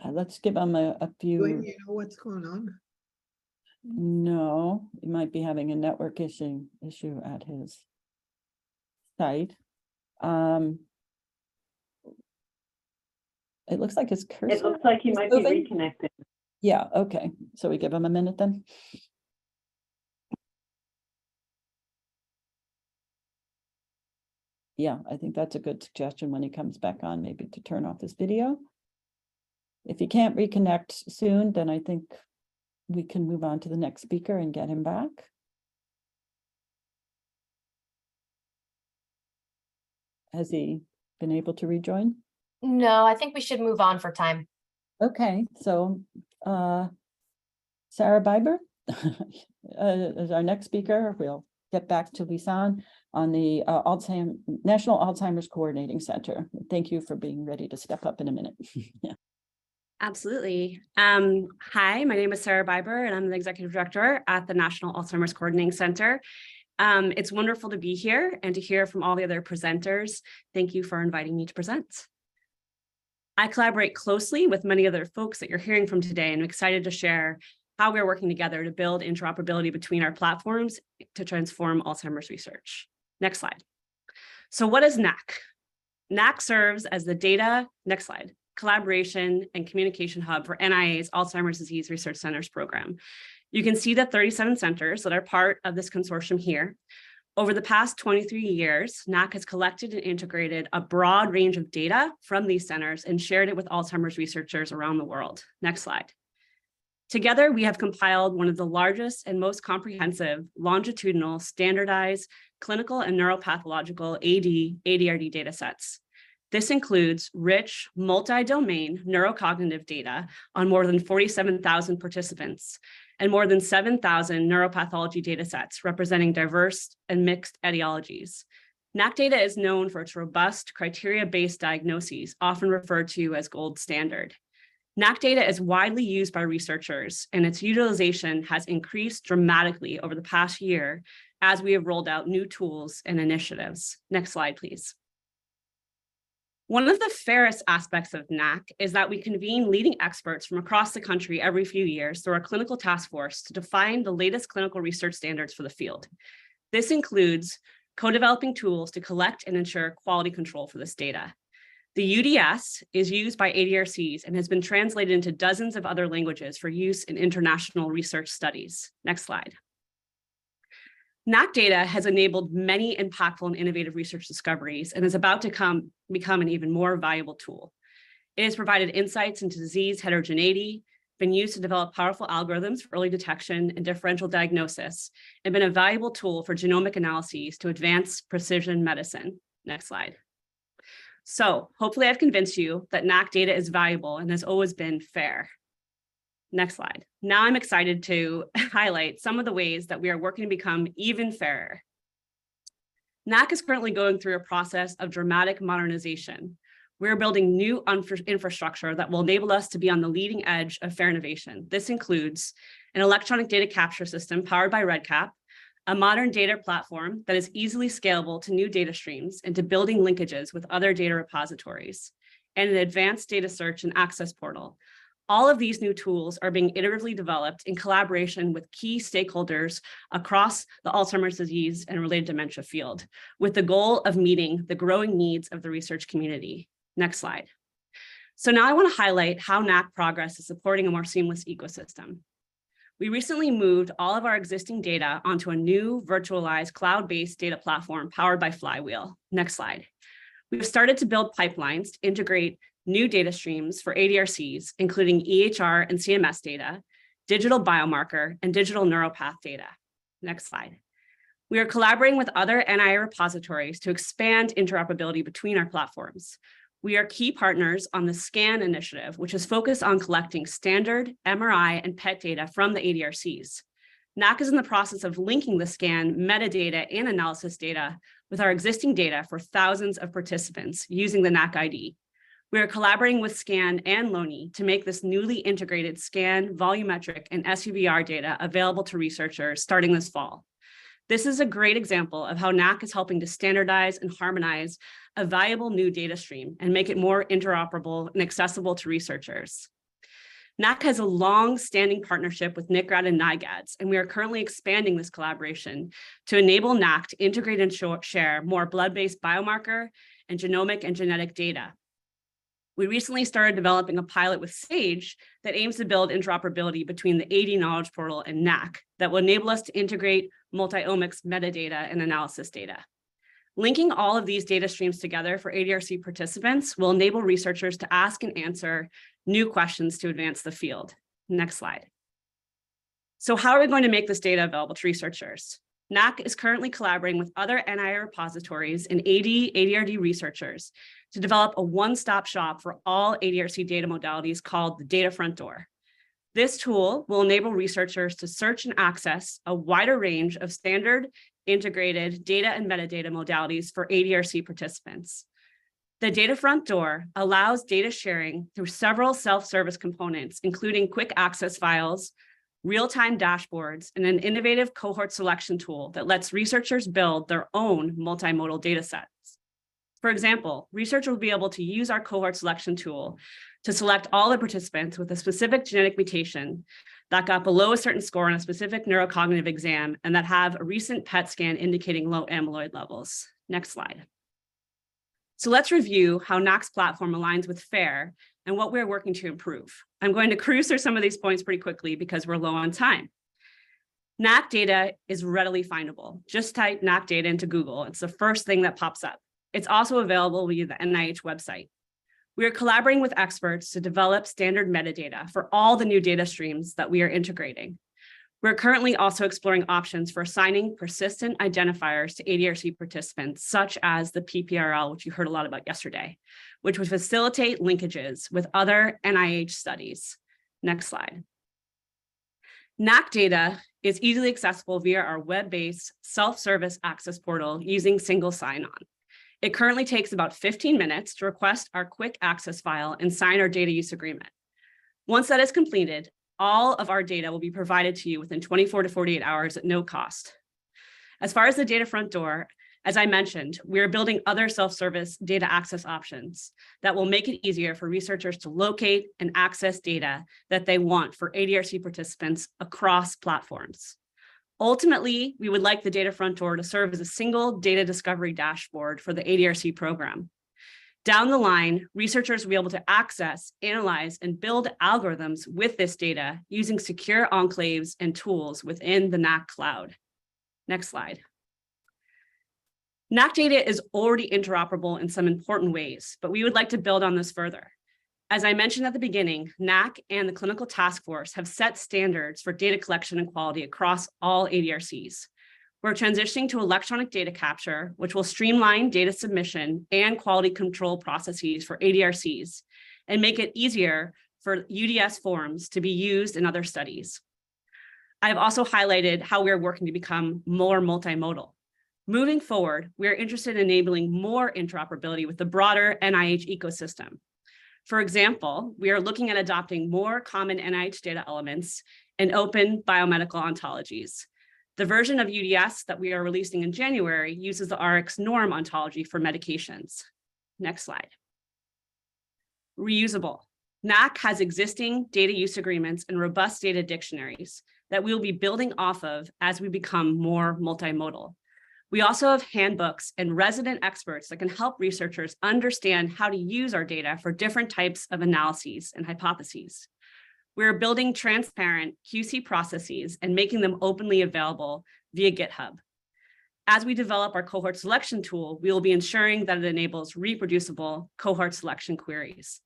Let's give him a few. Do you know what's going on? No, he might be having a network issue at his site. It looks like his cursor. It looks like he might be reconnected. Yeah, okay. So we give him a minute then. Yeah, I think that's a good suggestion when he comes back on, maybe to turn off this video. If he can't reconnect soon, then I think we can move on to the next speaker and get him back. Has he been able to rejoin? No, I think we should move on for time. Okay, so Sarah Biber is our next speaker. We'll get back to Lisan on the National Alzheimer's Coordinating Center. Thank you for being ready to step up in a minute. Yeah. Absolutely. Hi, my name is Sarah Biber, and I'm the Executive Director at the National Alzheimer's Coordinating Center. It's wonderful to be here and to hear from all the other presenters. Thank you for inviting me to present. I collaborate closely with many other folks that you're hearing from today, and I'm excited to share how we're working together to build interoperability between our platforms to transform Alzheimer's research. Next slide. So what is NAC? NAC serves as the data, next slide, collaboration and communication hub for NIA's Alzheimer's Disease Research Centers program. You can see the 37 centers that are part of this consortium here. Over the past 23 years, NAC has collected and integrated a broad range of data from these centers and shared it with Alzheimer's researchers around the world. Next slide. Together, we have compiled one of the largest and most comprehensive longitudinal standardized clinical and neuropathological ADRD data sets. This includes rich multi-domain neurocognitive data on more than 47,000 participants and more than 7,000 neuropathology data sets representing diverse and mixed etiologies. NAC data is known for its robust criteria-based diagnoses, often referred to as gold standard. NAC data is widely used by researchers, and its utilization has increased dramatically over the past year as we have rolled out new tools and initiatives. Next slide, please. One of the fairest aspects of NAC is that we convene leading experts from across the country every few years through our clinical task force to define the latest clinical research standards for the field. This includes co-developing tools to collect and ensure quality control for this data. The UDS is used by ADRCs and has been translated into dozens of other languages for use in international research studies. Next slide. NAC data has enabled many impactful and innovative research discoveries and is about to become an even more valuable tool. It has provided insights into disease heterogeneity, been used to develop powerful algorithms for early detection and differential diagnosis, and been a valuable tool for genomic analyses to advance precision medicine. Next slide. So hopefully I've convinced you that NAC data is valuable and has always been fair. Next slide. Now I'm excited to highlight some of the ways that we are working to become even fairer. NAC is currently going through a process of dramatic modernization. We're building new infrastructure that will enable us to be on the leading edge of fair innovation. This includes an electronic data capture system powered by REDCap, a modern data platform that is easily scalable to new data streams and to building linkages with other data repositories, and an advanced data search and access portal. All of these new tools are being iteratively developed in collaboration with key stakeholders across the Alzheimer's disease and related dementia field, with the goal of meeting the growing needs of the research community. Next slide. So now I want to highlight how NAC progress is supporting a more seamless ecosystem. We recently moved all of our existing data onto a new virtualized cloud-based data platform powered by Flywheel. Next slide. We've started to build pipelines to integrate new data streams for ADRCs, including EHR and CMS data, digital biomarker, and digital neuropath data. Next slide. We are collaborating with other NIA repositories to expand interoperability between our platforms. We are key partners on the SCAN initiative, which is focused on collecting standard MRI and PET data from the ADRCs. NAC is in the process of linking the SCAN metadata and analysis data with our existing data for thousands of participants using the NAC ID. We are collaborating with SCAN and LONI to make this newly integrated SCAN, volumetric, and SUVR data available to researchers starting this fall. This is a great example of how NAC is helping to standardize and harmonize a valuable new data stream and make it more interoperable and accessible to researchers. NAC has a long-standing partnership with NICRAD and NIAGADS, and we are currently expanding this collaboration to enable NAC to integrate and share more blood-based biomarker and genomic and genetic data. We recently started developing a pilot with SAGE that aims to build interoperability between the AD Knowledge Portal and NAC that will enable us to integrate multi-omics metadata and analysis data. Linking all of these data streams together for ADRC participants will enable researchers to ask and answer new questions to advance the field. Next slide. So how are we going to make this data available to researchers? NAC is currently collaborating with other NIA repositories and ADRD researchers to develop a one-stop shop for all ADRC data modalities called the Data Front Door. This tool will enable researchers to search and access a wider range of standard integrated data and metadata modalities for ADRC participants. The Data Front Door allows data sharing through several self-service components, including quick access files, real-time dashboards, and an innovative cohort selection tool that lets researchers build their own multimodal data sets. For example, researchers will be able to use our cohort selection tool to select all the participants with a specific genetic mutation that got below a certain score on a specific neurocognitive exam and that have a recent PET scan indicating low amyloid levels. Next slide. So let's review how NAC's platform aligns with FAIR and what we're working to improve. I'm going to cruise through some of these points pretty quickly because we're low on time. NAC data is readily findable. Just type NAC data into Google. It's the first thing that pops up. It's also available via the NIH website. We are collaborating with experts to develop standard metadata for all the new data streams that we are integrating. We're currently also exploring options for assigning persistent identifiers to ADRC participants, such as the PPRL, which you heard a lot about yesterday, which would facilitate linkages with other NIH studies. Next slide. NAC data is easily accessible via our web-based self-service access portal using single sign-on. It currently takes about 15 minutes to request our quick access file and sign our data use agreement. Once that is completed, all of our data will be provided to you within 24 to 48 hours at no cost. As far as the Data Front Door, As I mentioned, we are building other self-service data access options that will make it easier for researchers to locate and access data that they want for ADRC participants across platforms. Ultimately, we would like the data front door to serve as a single data discovery dashboard for the ADRC program. Down the line, researchers will be able to access, analyze, and build algorithms with this data using secure enclaves and tools within the NAC cloud. Next slide. NAC data is already interoperable in some important ways, but we would like to build on this further. As I mentioned at the beginning, NAC and the Clinical Task Force have set standards for data collection and quality across all ADRCs. We're transitioning to electronic data capture, which will streamline data submission and quality control processes for ADRCs and make it easier for UDS forms to be used in other studies. I've also highlighted how we're working to become more multimodal. Moving forward, we are interested in enabling more interoperability with the broader NIH ecosystem. For example, we are looking at adopting more common NIH data elements and open biomedical ontologies. The version of UDS that we are releasing in January uses the RX norm ontology for medications. Next slide. Reusable. NAC has existing data use agreements and robust data dictionaries that we will be building off of as we become more multimodal. We also have handbooks and resident experts that can help researchers understand how to use our data for different types of analyses and hypotheses. We're building transparent QC processes and making them openly available via GitHub. As we develop our cohort selection tool, we will be ensuring that it enables reproducible cohort selection queries.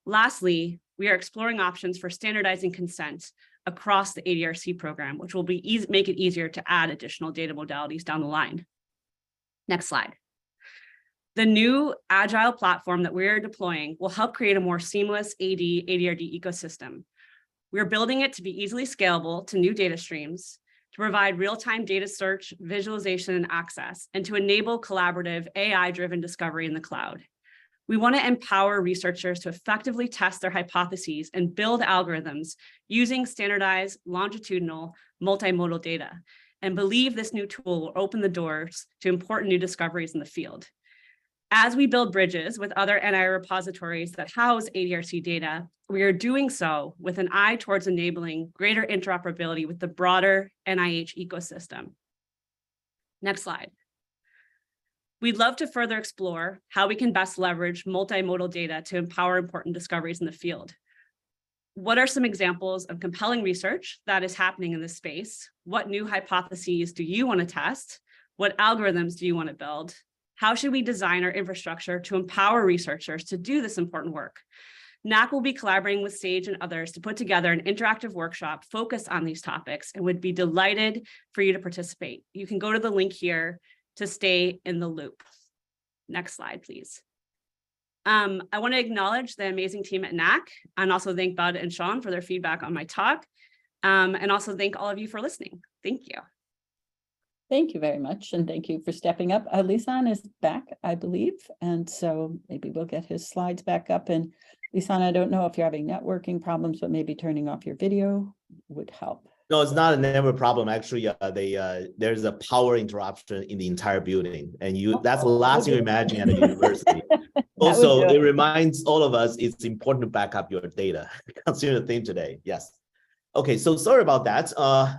Lastly, we are exploring options for standardizing consent across the ADRC program, which will make it easier to add additional data modalities down the line. Next slide. The new agile platform that we're deploying will help create a more seamless ADRD ecosystem. We're building it to be easily scalable to new data streams, to provide real-time data search, visualization, and access, and to enable collaborative AI-driven discovery in the cloud. We want to empower researchers to effectively test their hypotheses and build algorithms using standardized longitudinal multimodal data, and believe this new tool will open the doors to important new discoveries in the field. As we build bridges with other NIA repositories that house ADRC data, we are doing so with an eye towards enabling greater interoperability with the broader NIH ecosystem. Next slide. We'd love to further explore how we can best leverage multimodal data to empower important discoveries in the field. What are some examples of compelling research that is happening in this space? What new hypotheses do you want to test? What algorithms do you want to build? How should we design our infrastructure to empower researchers to do this important work? NAC will be collaborating with Sage and others to put together an interactive workshop focused on these topics and would be delighted for you to participate. You can go to the link here to stay in the loop. Next slide, please. I want to acknowledge the amazing team at NAC and also thank Bud and Sean for their feedback on my talk, and also thank all of you for listening. Thank you. Thank you very much, and thank you for stepping up. Lisan is back, I believe, and so maybe we'll get his slides back up. And Lisan, I don't know if you're having networking problems, but maybe turning off your video would help. No, it's not a never problem. Actually, there's a power interruption in the entire building, and that's the last thing you imagine at a university. Also, it reminds all of us it's important to back up your data. Consider the theme today. Yes. Okay, so sorry about that.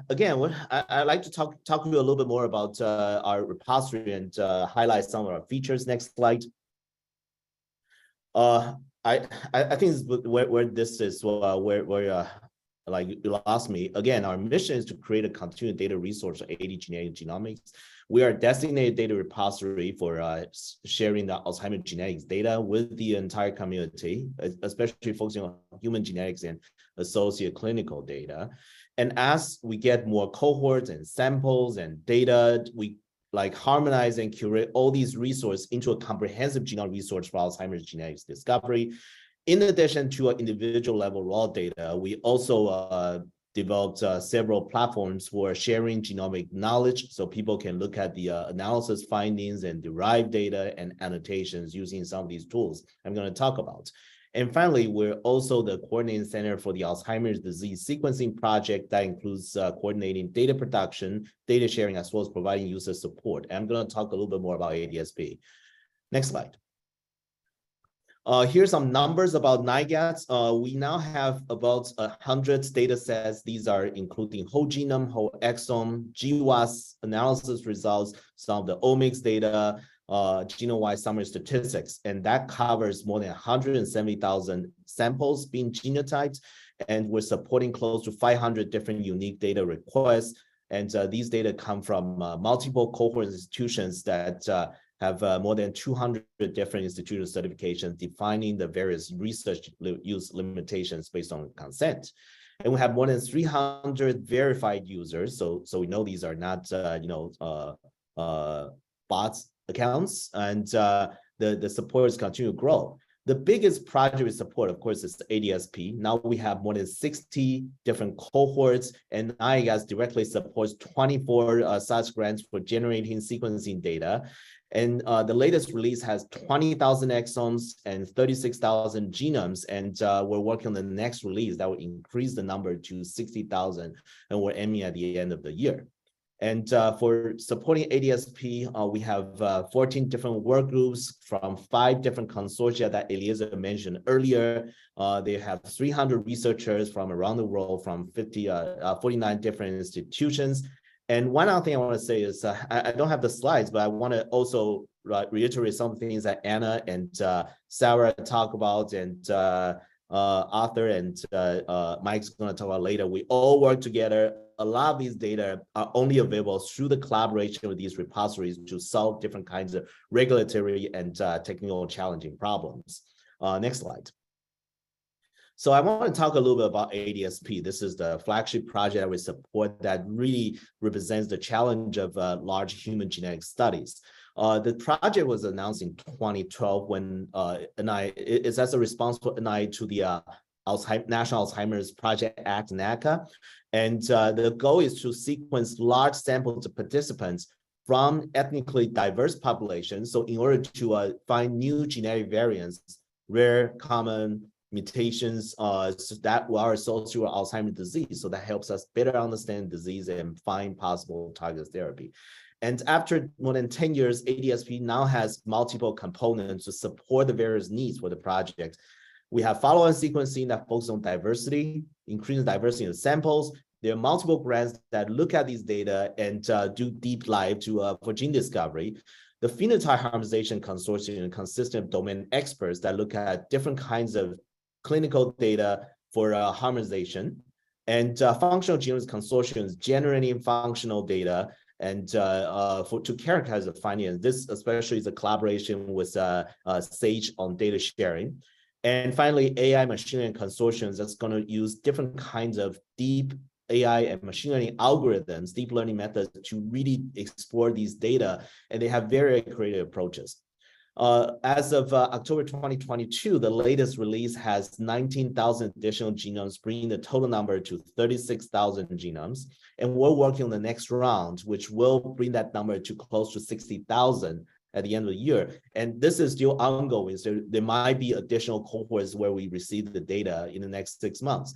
Again, I'd like to talk to you a little bit more about our repository and highlight some of our features. Next slide. I think this is where this is where like you lost me. Again, our mission is to create a continuous data resource for AD genetic genomics. We are a designated data repository for sharing the Alzheimer's genetics data with the entire community, especially focusing on human genetics and associated clinical data. And as we get more cohorts and samples and data, we like harmonize and curate all these resources into a comprehensive genome resource for Alzheimer's genetics discovery. In addition to individual level raw data, we also developed several platforms for sharing genomic knowledge so people can look at the analysis findings and derive data and annotations using some of these tools I'm going to talk about. And finally, we're also the coordinating center for the Alzheimer's disease sequencing project that includes coordinating data production, data sharing, as well as providing user support. And I'm going to talk a little bit more about ADSP. Next slide. Here's some numbers about NIAGADS. We now have about 100 data sets. These are including whole genome, whole exome, GWAS analysis results, some of the omics data, genome-wide summary statistics, and that covers more than 170,000 samples being genotyped, and we're supporting close to 500 different unique data requests. And these data come from multiple cohort institutions that have more than 200 different institutional certifications defining the various research use limitations based on consent. And we have more than 300 verified users. So we know these are not, bots accounts, and the supporters continue to grow. The biggest project we support, of course, is the ADSP. Now we have more than 60 different cohorts, and NIAGADS directly supports 24 such grants for generating sequencing data. And the latest release has 20,000 exomes and 36,000 genomes, and we're working on the next release that will increase the number to 60,000, and we're aiming at the end of the year. And for supporting ADSP, we have 14 different work groups from 5 different consortia that Eliezer mentioned earlier. They have 300 researchers from around the world from 49 different institutions. And one other thing I want to say is, I don't have the slides, but I want to also reiterate some things that Anna and Sarah talk about, and Arthur and Mike's going to talk about later. We all work together. A lot of these data are only available through the collaboration with these repositories to solve different kinds of regulatory and technical challenging problems. Next slide. So I want to talk a little bit about ADSP. This is the flagship project that we support that really represents the challenge of large human genetic studies. The project was announced in 2012 when it's as a response for NIA to the National Alzheimer's Project Act, NACA. And the goal is to sequence large samples of participants from ethnically diverse populations. So in order to find new genetic variants, rare, common mutations that are associated with Alzheimer's disease. So that helps us better understand disease and find possible targeted therapy. And after more than 10 years, ADSP now has multiple components to support the various needs for the project. We have follow-on sequencing that focuses on diversity, increasing diversity in samples. There are multiple grants that look at these data and do deep dive for gene discovery. The phenotype harmonization consortium consists of domain experts that look at different kinds of clinical data for harmonization. And functional genomics consortium is generating functional data and to characterize the findings. This especially is a collaboration with Sage on data sharing. And finally, AI machine learning consortiums that's going to use different kinds of deep AI and machine learning algorithms, deep learning methods to really explore these data. And they have very creative approaches. As of October 2022, the latest release has 19,000 additional genomes, bringing the total number to 36,000 genomes. And we're working on the next round, which will bring that number to close to 60,000 at the end of the year. And this is still ongoing. So there might be additional cohorts where we receive the data in the next 6 months.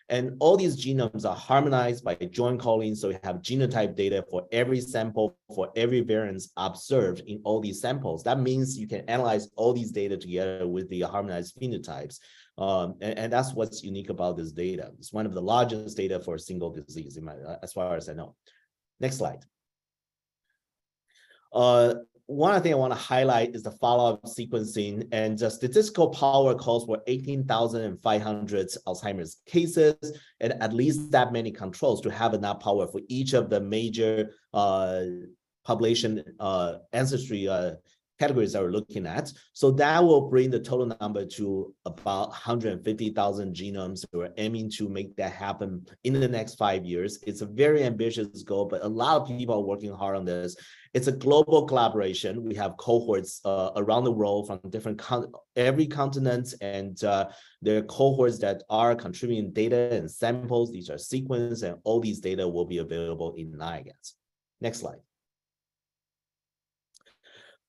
And all these genomes are harmonized by joint calling. So we have genotype data for every sample, for every variance observed in all these samples. That means you can analyze all these data together with the harmonized phenotypes. And that's what's unique about this data. It's one of the largest data for a single disease, as far as I know. Next slide. One thing I want to highlight is the follow-up sequencing, and the statistical power calls for 18,500 Alzheimer's cases and at least that many controls to have enough power for each of the major population ancestry categories that we're looking at. So that will bring the total number to about 150,000 genomes. We're aiming to make that happen in the next 5 years. It's a very ambitious goal, but a lot of people are working hard on this. It's a global collaboration. We have cohorts around the world from every continent, and there are cohorts that are contributing data and samples. These are sequenced, and all these data will be available in NIAGADS. Next slide.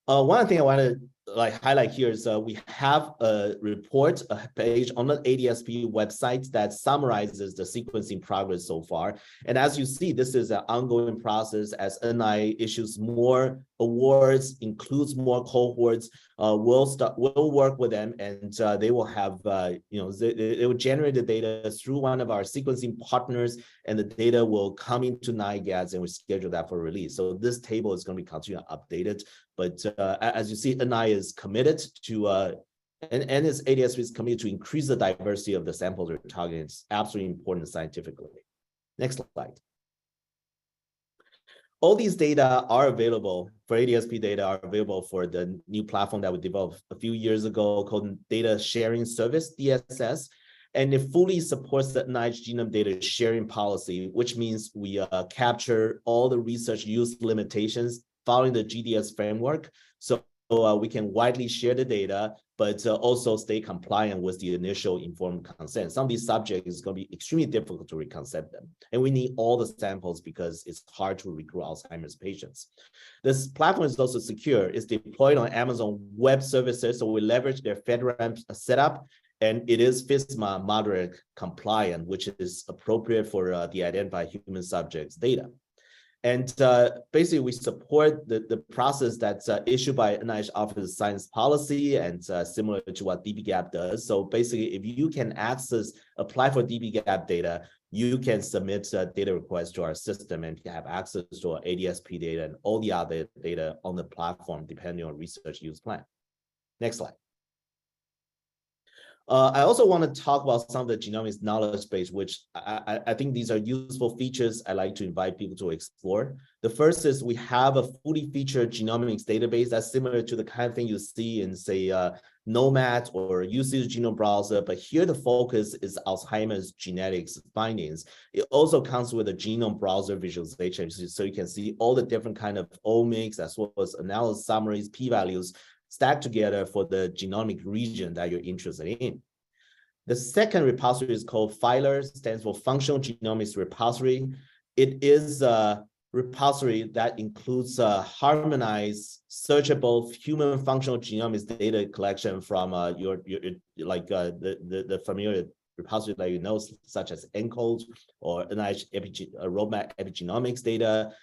One thing I want to like highlight here is we have a report, a page on the ADSP website that summarizes the sequencing progress so far. And as you see, this is an ongoing process as NIA issues more awards, includes more cohorts. We'll work with them, and they will have, they will generate the data through one of our sequencing partners, and the data will come into NIAGADS, and we schedule that for release. So this table is going to be continually updated. But as you see, NIA is committed to, and its ADSP is committed to increase the diversity of the samples we're targeting. It's absolutely important scientifically. Next slide. All these data are available for ADSP data are available for the new platform that we developed a few years ago called Data Sharing Service, DSS. And it fully supports the NIH genome data sharing policy, which means we capture all the research use limitations following the GDS framework. So we can widely share the data, but also stay compliant with the initial informed consent. Some of these subjects is going to be extremely difficult to reconsent them. And we need all the samples because it's hard to recruit Alzheimer's patients. This platform is also secure. It's deployed on Amazon Web Services, so we leverage their FedRAMP setup, and it is FISMA moderate compliant, which is appropriate for the identified human subjects data. And basically, we support the process that's issued by NIH Office of Science Policy and similar to what dbGaP does. So basically, if you can apply for dbGaP data, you can submit data requests to our system and have access to our ADSP data and all the other data on the platform, depending on research use plan. Next slide. I also want to talk about some of the genomics knowledge base, which I think these are useful features I like to invite people to explore. The first is we have a fully featured genomics database that's similar to the kind of thing you see in, say, Nomad or UC Genome Browser, but here the focus is Alzheimer's genetics findings. It also comes with a genome browser visualization, so you can see all the different kind of omics as well as analysis summaries, p-values, stacked together for the genomic region that you're interested in. The second repository is called FILER, stands for Functional Genomics Repository. It is a repository that includes harmonized, searchable human functional genomics data collection from the familiar repository that you know, such as ENCODE or NIH roadmap epigenomics data.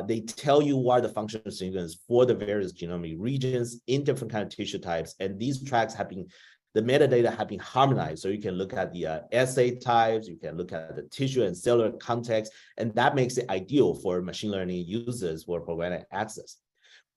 They tell you what the functional sequence for the various genomic regions in different kind of tissue types. And these tracks have been, the metadata have been harmonized. So you can look at the assay types, you can look at the tissue and cellular context, and that makes it ideal for machine learning users for programmatic access.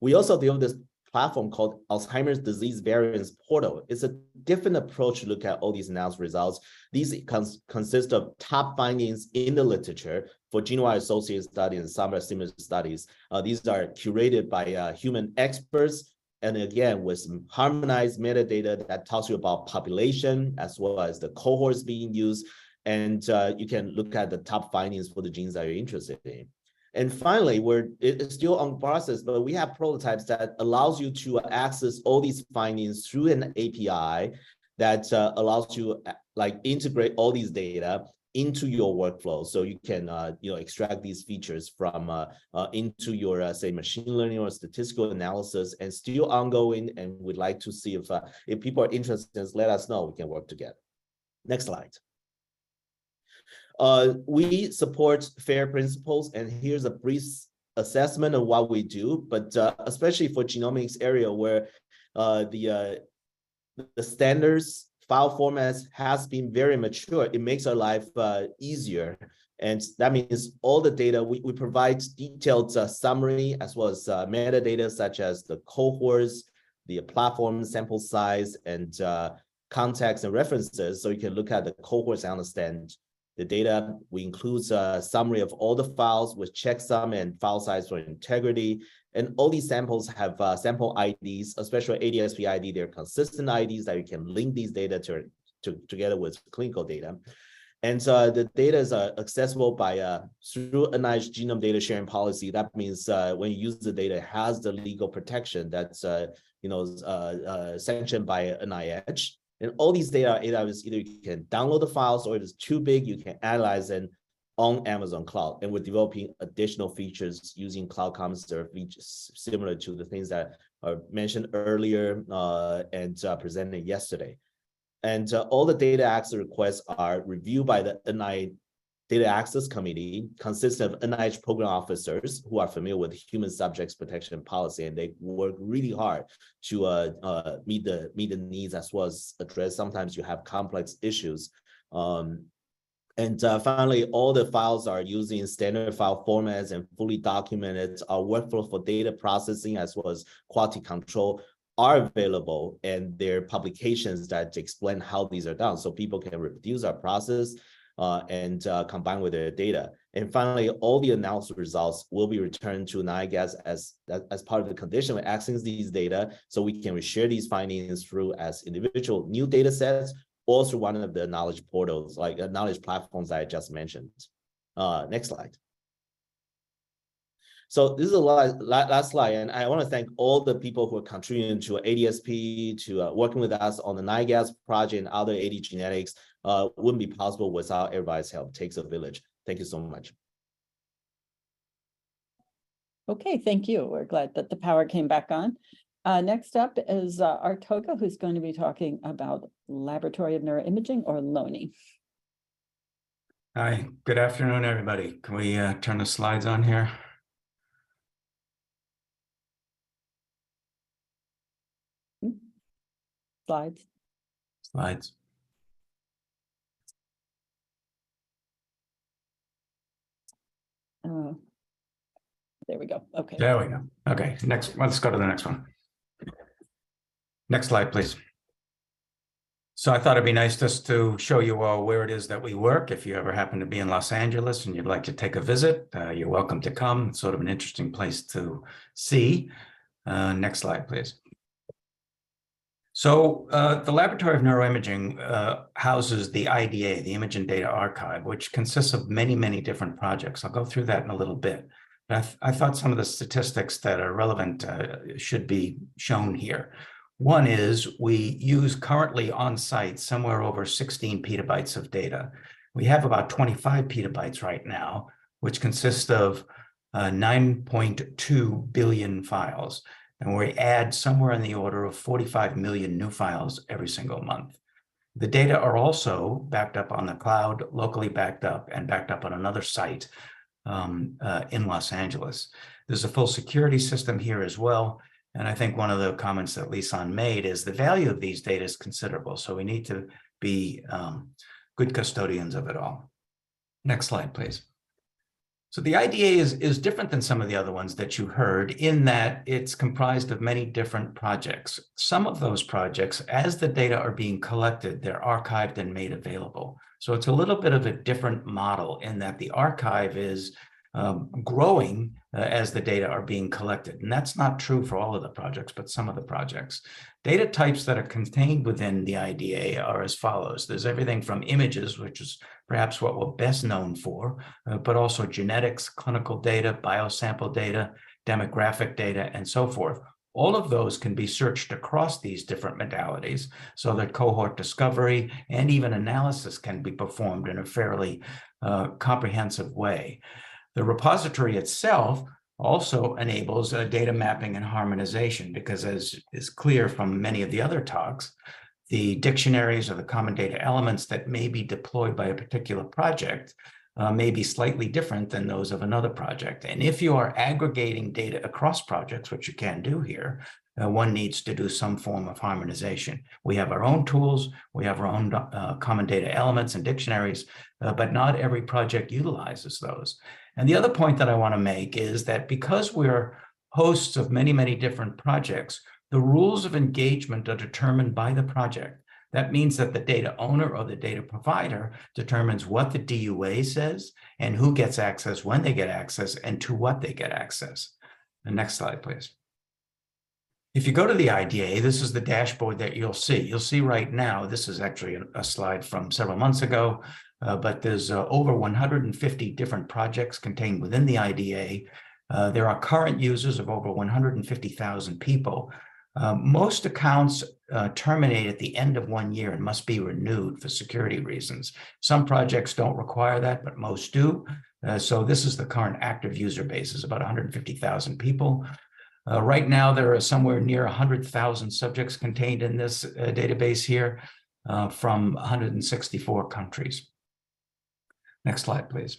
We also developed this platform called Alzheimer's Disease Variants Portal. It's a different approach to look at all these announced results. These consist of top findings in the literature for genome-wide associated studies and some similar studies. These are curated by human experts, and again, with some harmonized metadata that tells you about population as well as the cohorts being used. And you can look at the top findings for the genes that you're interested in. And finally, it's still on process, but we have prototypes that allows you to access all these findings through an API that allows you integrate all these data into your workflow, so you can extract these features from into your say machine learning or statistical analysis, and still ongoing. And we'd like to see if people are interested, let us know. We can work together. Next slide. We support FAIR principles, and here's a brief assessment of what we do, but especially for genomics area where the standards, file formats has been very mature, it makes our life easier. And that means all the data, we provide detailed summary as well as metadata such as the cohorts, the platform sample size, and context and references, so you can look at the cohorts and understand the data. We include a summary of all the files with checksum and file size for integrity. And all these samples have sample IDs, especially ADSP ID. They're consistent IDs that you can link these data together with clinical data. And the data is accessible by through NIH genome data sharing policy. That means when you use the data, it has the legal protection that's sanctioned by NIH. And all these data, either you can download the files, or if it's too big, you can analyze them on Amazon Cloud. And we're developing additional features using Cloud Commons Server features similar to the things that mentioned earlier and presented yesterday. And all the data access requests are reviewed by the NIA Data Access Committee, consisting of NIH program officers who are familiar with human subjects protection policy, and they work really hard to meet the needs as well as address. Sometimes you have complex issues. And finally, all the files are using standard file formats and fully documented. Our workflow for data processing as well as quality control are available, and there are publications that explain how these are done, so people can reproduce our process and combine with their data. And finally, all the analysis results will be returned to NIAGADS as part of the condition of accessing these data, so we can share these findings through as individual new data sets or through one of the knowledge portals, like knowledge platforms I just mentioned. Next slide. So this is the last slide, and I want to thank all the people who are contributing to ADSP, to working with us on the NIAGADS project and other AD genetics. Wouldn't be possible without everybody's help. It takes a village. Thank you so much. Okay, thank you. We're glad that the power came back on. Next up is Art Toga, who's going to be talking about Laboratory of Neuroimaging, or LONI. Hi, good afternoon, everybody. Can we turn the slides on here? Slides. Slides. There we go. Okay. There we go. Okay, next, let's go to the next one. Next slide, please. So I thought it'd be nice just to show you all where it is that we work. If you ever happen to be in Los Angeles and you'd like to take a visit, you're welcome to come. It's sort of an interesting place to see. Next slide, please. So the Laboratory of Neuroimaging houses the IDA, the Image and Data Archive, which consists of many, many different projects. I'll go through that in a little bit. But I thought some of the statistics that are relevant should be shown here. One is we use currently on site somewhere over 16 petabytes of data. We have about 25 petabytes right now, which consists of 9.2 billion files. And we add somewhere in the order of 45 million new files every single month. The data are also backed up on the cloud, locally backed up, and backed up on another site in Los Angeles. There's a full security system here as well. And I think one of the comments that Lisan made is the value of these data is considerable. So we need to be good custodians of it all. Next slide, please. So the IDA is different than some of the other ones that you heard in that it's comprised of many different projects. Some of those projects, as the data are being collected, they're archived and made available. So it's a little bit of a different model in that the archive is growing as the data are being collected. And that's not true for all of the projects, but some of the projects. Data types that are contained within the IDA are as follows. There's everything from images, which is perhaps what we're best known for, but also genetics, clinical data, biosample data, demographic data, and so forth. All of those can be searched across these different modalities so that cohort discovery and even analysis can be performed in a fairly comprehensive way. The repository itself also enables data mapping and harmonization because, as is clear from many of the other talks, the dictionaries or the common data elements that may be deployed by a particular project may be slightly different than those of another project. And if you are aggregating data across projects, which you can do here, one needs to do some form of harmonization. We have our own tools, we have our own common data elements and dictionaries, but not every project utilizes those. And the other point that I want to make is that because we're hosts of many, many different projects, the rules of engagement are determined by the project. That means that the data owner or the data provider determines what the DUA says and who gets access, when they get access, and to what they get access. The next slide, please. If you go to the IDA, this is the dashboard that you'll see. You'll see right now, this is actually a slide from several months ago, but there's over 150 different projects contained within the IDA. There are current users of over 150,000 people. Most accounts terminate at the end of 1 year and must be renewed for security reasons. Some projects don't require that, but most do. So this is the current active user base, is about 150,000 people. Right now, there are somewhere near 100,000 subjects contained in this database here from 164 countries. Next slide, please.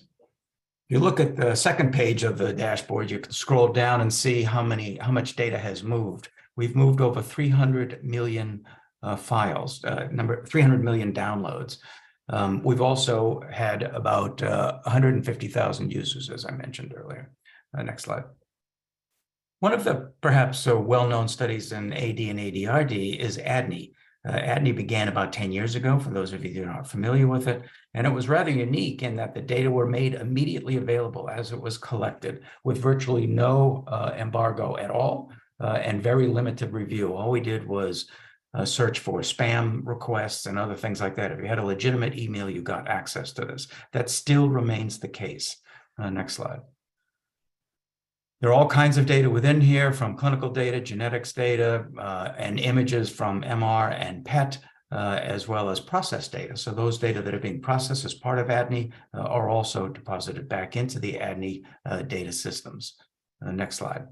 If you look at the second page of the dashboard, you can scroll down and see how much data has moved. We've moved over 300 million files, 300 million downloads. We've also had about 150,000 users, as I mentioned earlier. Next slide. One of the perhaps well-known studies in AD and ADRD is ADNI. ADNI began about 10 years ago, for those of you who are not familiar with it, and it was rather unique in that the data were made immediately available as it was collected, with virtually no embargo at all, and very limited review. All we did was search for spam requests and other things like that. If you had a legitimate email, you got access to this. That still remains the case. Next slide. There are all kinds of data within here, from clinical data, genetics data, and images from MR and PET, as well as process data. So those data that are being processed as part of ADNI are also deposited back into the ADNI data systems. Next slide.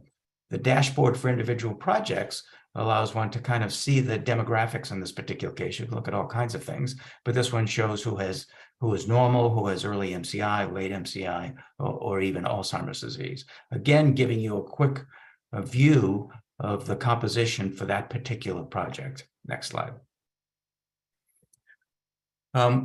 The dashboard for individual projects allows one to kind of see the demographics in this particular case. You can look at all kinds of things, but this one shows who is normal, who has early MCI, late MCI, or even Alzheimer's disease. Again, giving you a quick view of the composition for that particular project. Next slide.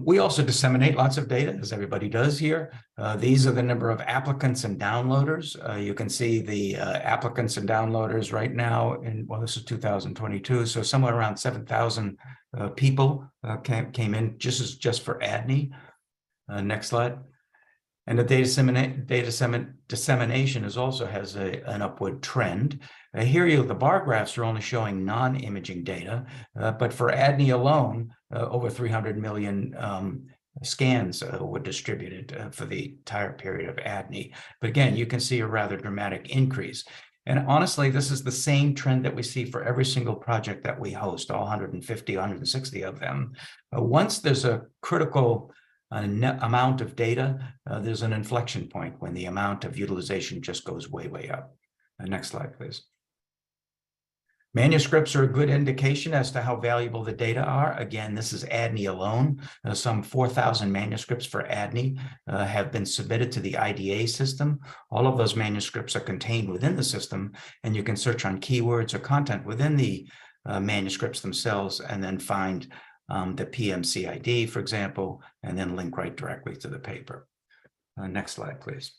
We also disseminate lots of data, as everybody does here. These are the number of applicants and downloaders. You can see the applicants and downloaders right now well, this is 2022, so somewhere around 7,000 people came in just for ADNI. Next slide. And the data dissemination also has an upward trend. Here, the bar graphs are only showing non-imaging data, but for ADNI alone, over 300 million scans were distributed for the entire period of ADNI. But again, you can see a rather dramatic increase. And honestly, this is the same trend that we see for every single project that we host, all 150, 160 of them. Once there's a critical amount of data, there's an inflection point when the amount of utilization just goes way, way up. Next slide, please. Manuscripts are a good indication as to how valuable the data are. Again, this is ADNI alone. Some 4,000 manuscripts for ADNI have been submitted to the IDA system. All of those manuscripts are contained within the system, and you can search on keywords or content within the manuscripts themselves and then find the PMCID, for example, and then link right directly to the paper. Next slide, please.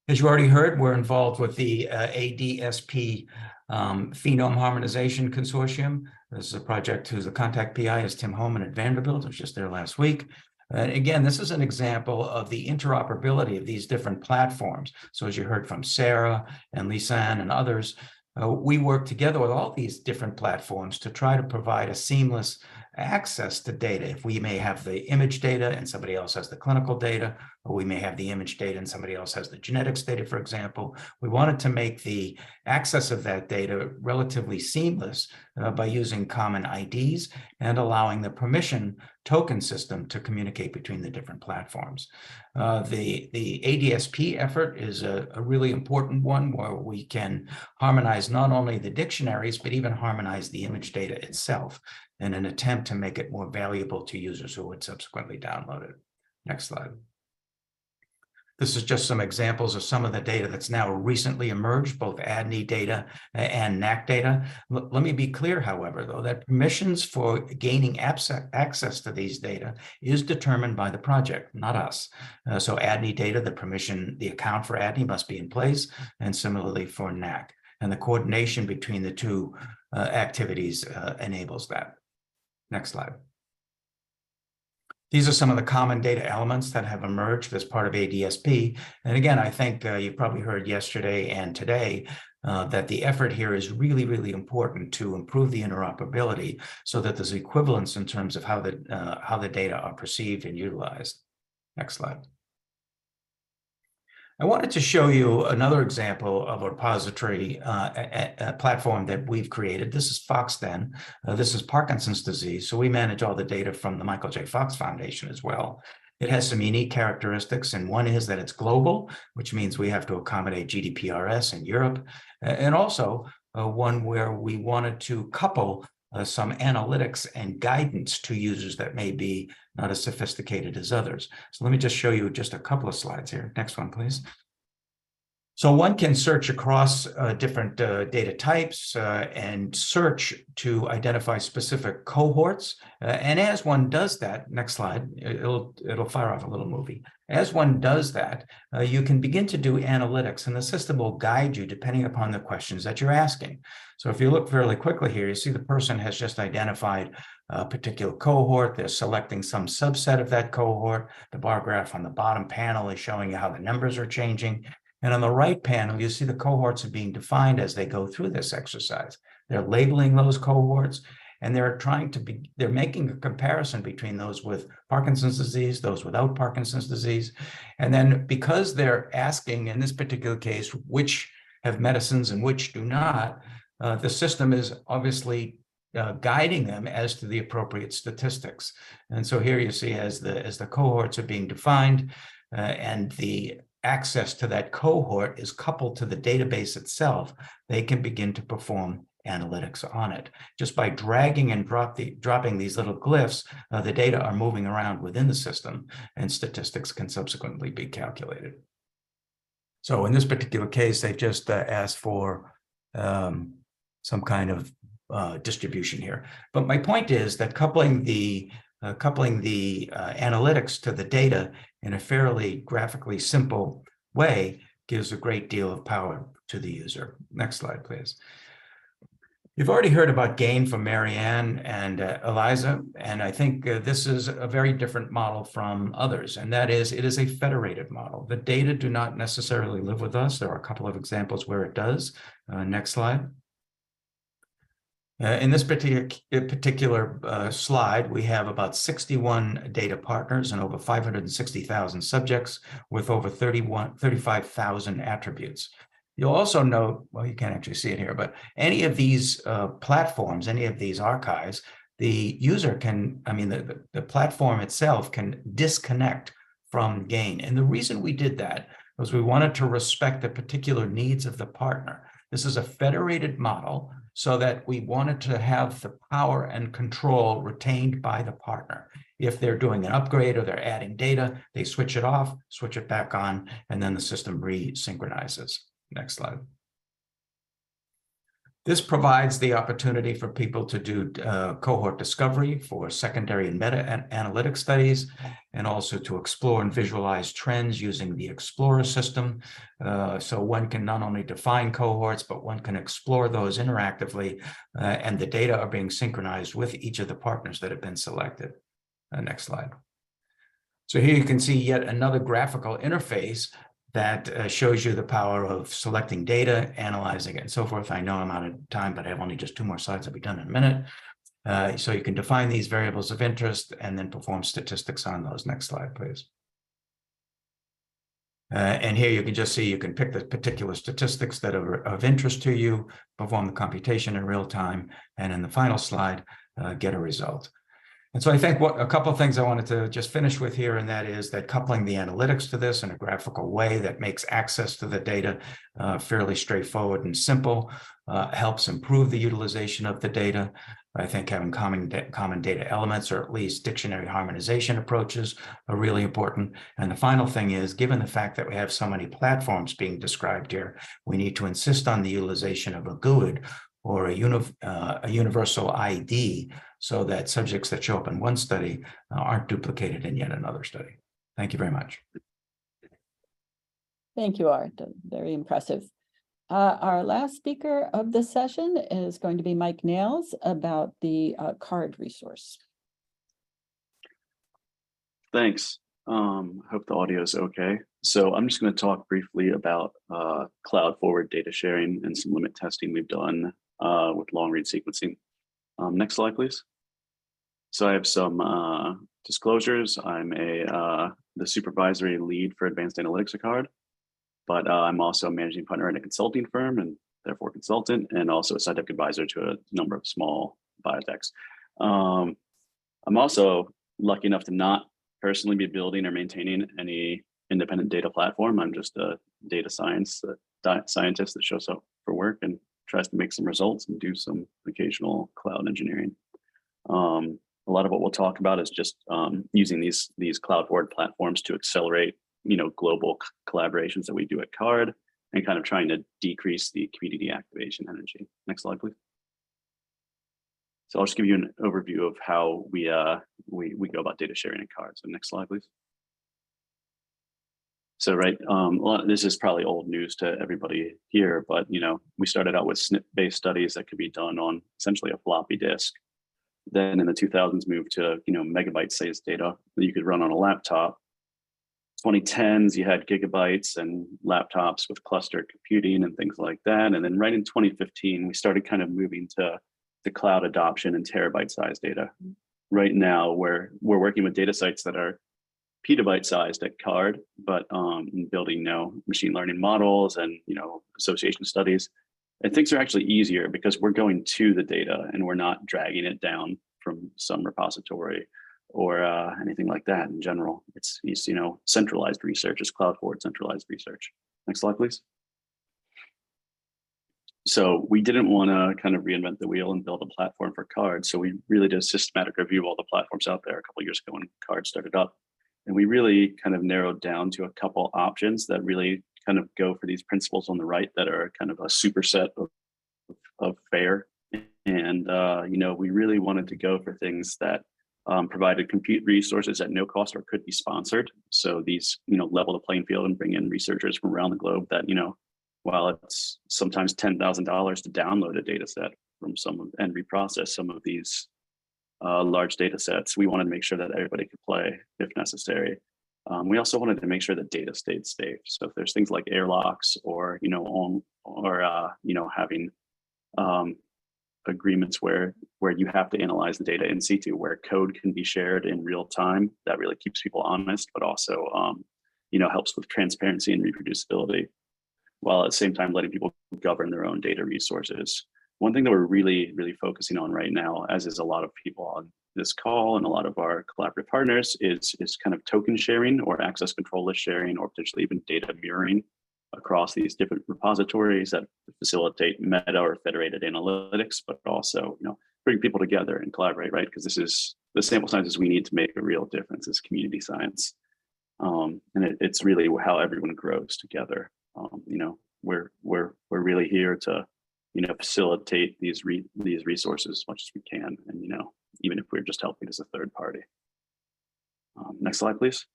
As you already heard, we're involved with the ADSP Phenome Harmonization Consortium. This is a project whose contact PI is Tim Holman at Vanderbilt. I was just there last week. Again, this is an example of the interoperability of these different platforms. So as you heard from Sarah and Lisanne and others, we work together with all these different platforms to try to provide a seamless access to data. If we may have the image data and somebody else has the clinical data, or we may have the image data and somebody else has the genetics data, for example, we wanted to make the access of that data relatively seamless by using common IDs and allowing the permission token system to communicate between the different platforms. The ADSP effort is a really important one where we can harmonize not only the dictionaries, but even harmonize the image data itself in an attempt to make it more valuable to users who would subsequently download it. Next slide. This is just some examples of some of the data that's now recently emerged, both ADNI data and NAC data. Let me be clear, however, though, that permissions for gaining access to these data is determined by the project, not us. So ADNI data, the account for ADNI must be in place, and similarly for NAC. And the coordination between the two activities enables that. Next slide. These are some of the common data elements that have emerged as part of ADSP. And again, I think you probably heard yesterday and today that the effort here is really, really important to improve the interoperability so that there's equivalence in terms of how the data are perceived and utilized. Next slide. I wanted to show you another example of a repository a platform that we've created. This is FoxDen. This is Parkinson's disease. So we manage all the data from the Michael J. Fox Foundation as well. It has some unique characteristics, and one is that it's global, which means we have to accommodate GDPRS in Europe, and also one where we wanted to couple some analytics and guidance to users that may be not as sophisticated as others. So let me just show you just a couple of slides here. Next one, please. So one can search across different data types and search to identify specific cohorts. And as one does that, next slide, it'll fire off a little movie. As one does that, you can begin to do analytics, and the system will guide you depending upon the questions that you're asking. So if you look fairly quickly here, you see the person has just identified a particular cohort. They're selecting some subset of that cohort. The bar graph on the bottom panel is showing you how the numbers are changing. And on the right panel, you see the cohorts are being defined as they go through this exercise. They're labeling those cohorts, and they're making a comparison between those with Parkinson's disease, those without Parkinson's disease. And then because they're asking, in this particular case, which have medicines and which do not, the system is obviously guiding them as to the appropriate statistics. And so here you see as the cohorts are being defined and the access to that cohort is coupled to the database itself, they can begin to perform analytics on it. Just by dragging and dropping these little glyphs, the data are moving around within the system, and statistics can subsequently be calculated. So in this particular case, they've just asked for some kind of distribution here. But my point is that coupling the analytics to the data in a fairly graphically simple way gives a great deal of power to the user. Next slide, please. You've already heard about GAIN from Marianne and Eliza, and I think this is a very different model from others, and that is it is a federated model. The data do not necessarily live with us. There are a couple of examples where it does. Next slide. In this particular slide, we have about 61 data partners and over 560,000 subjects with over 35,000 attributes. You'll also note, well, you can't actually see it here, but any of these platforms, any of these archives, the user can, the platform itself can disconnect from GAIN. And the reason we did that was we wanted to respect the particular needs of the partner. This is a federated model so that we wanted to have the power and control retained by the partner. If they're doing an upgrade or they're adding data, they switch it off, switch it back on, and then the system resynchronizes. Next slide. This provides the opportunity for people to do cohort discovery for secondary and meta-analytic studies, and also to explore and visualize trends using the Explorer system. So one can not only define cohorts, but one can explore those interactively, and the data are being synchronized with each of the partners that have been selected. Next slide. So here you can see yet another graphical interface that shows you the power of selecting data, analyzing it, and so forth. I know I'm out of time, but I have only just 2 more slides. I'll be done in a minute. So you can define these variables of interest and then perform statistics on those. Next slide, please. And here you can just see you can pick the particular statistics that are of interest to you, perform the computation in real time, and in the final slide, get a result. And so I think a couple of things I wanted to just finish with here, and that is that coupling the analytics to this in a graphical way that makes access to the data fairly straightforward and simple, helps improve the utilization of the data. I think having common data elements, or at least dictionary harmonization approaches, are really important. And the final thing is, given the fact that we have so many platforms being described here, we need to insist on the utilization of a GUID, or a universal ID, so that subjects that show up in one study aren't duplicated in yet another study. Thank you very much. Thank you, Art. Very impressive. Our last speaker of the session is going to be Mike Nails about the CARD resource. Thanks. Hope the audio is okay. So I'm just going to talk briefly about cloud forward data sharing and some limit testing we've done with long read sequencing. Next slide, please. So I have some disclosures. I'm the supervisory lead for advanced analytics at CARD, but I'm also a managing partner in a consulting firm and therefore consultant, and also a scientific advisor to a number of small biotechs. I'm also lucky enough to not personally be building or maintaining any independent data platform. I'm just a data scientist that shows up for work and tries to make some results and do some occasional cloud engineering. A lot of what we'll talk about is just using these cloud forward platforms to accelerate, global collaborations that we do at CARD, and kind of trying to decrease the community activation energy. Next slide, please. So I'll just give you an overview of how we go about data sharing at CARD. So next slide, please. So right, this is probably old news to everybody here, but we started out with SNP-based studies that could be done on essentially a floppy disk. Then in the 2000s moved to megabyte-sized data that you could run on a laptop. 2010s, you had gigabytes and laptops with clustered computing and things like that. And then right in 2015, we started kind of moving to the cloud adoption and terabyte-sized data. Right now, we're working with data sites that are petabyte-sized at CARD, but building machine learning models and association studies. And things are actually easier because we're going to the data and we're not dragging it down from some repository or anything like that. In general, it's centralized research. It's cloud forward centralized research. Next slide, please. So we didn't want to kind of reinvent the wheel and build a platform for CARD. So we really did a systematic review of all the platforms out there a couple of years ago when CARD started up. And we really kind of narrowed down to a couple options that really kind of go for these principles on the right that are kind of a superset of FAIR. And, we really wanted to go for things that provided compute resources at no cost or could be sponsored. So these, level the playing field and bring in researchers from around the globe that, while it's sometimes $10,000 to download a data set from someone and reprocess some of these large data sets, we wanted to make sure that everybody could play if necessary. We also wanted to make sure that data stayed safe. So if there's things like airlocks or, having agreements where you have to analyze the data in situ, where code can be shared in real time, that really keeps people honest, but also, helps with transparency and reproducibility, while at the same time letting people govern their own data resources. One thing that we're really, really focusing on right now, as is a lot of people on this call and a lot of our collaborative partners, is kind of token sharing or access control list sharing, or potentially even data mirroring across these different repositories that facilitate meta or federated analytics, but also, bring people together and collaborate, right? Because this is the sample sizes we need to make a real difference as community science. And it's really how everyone grows together. We're really here to, facilitate these resources as much as we can. And, even if we're just helping as a third party. Next slide, please.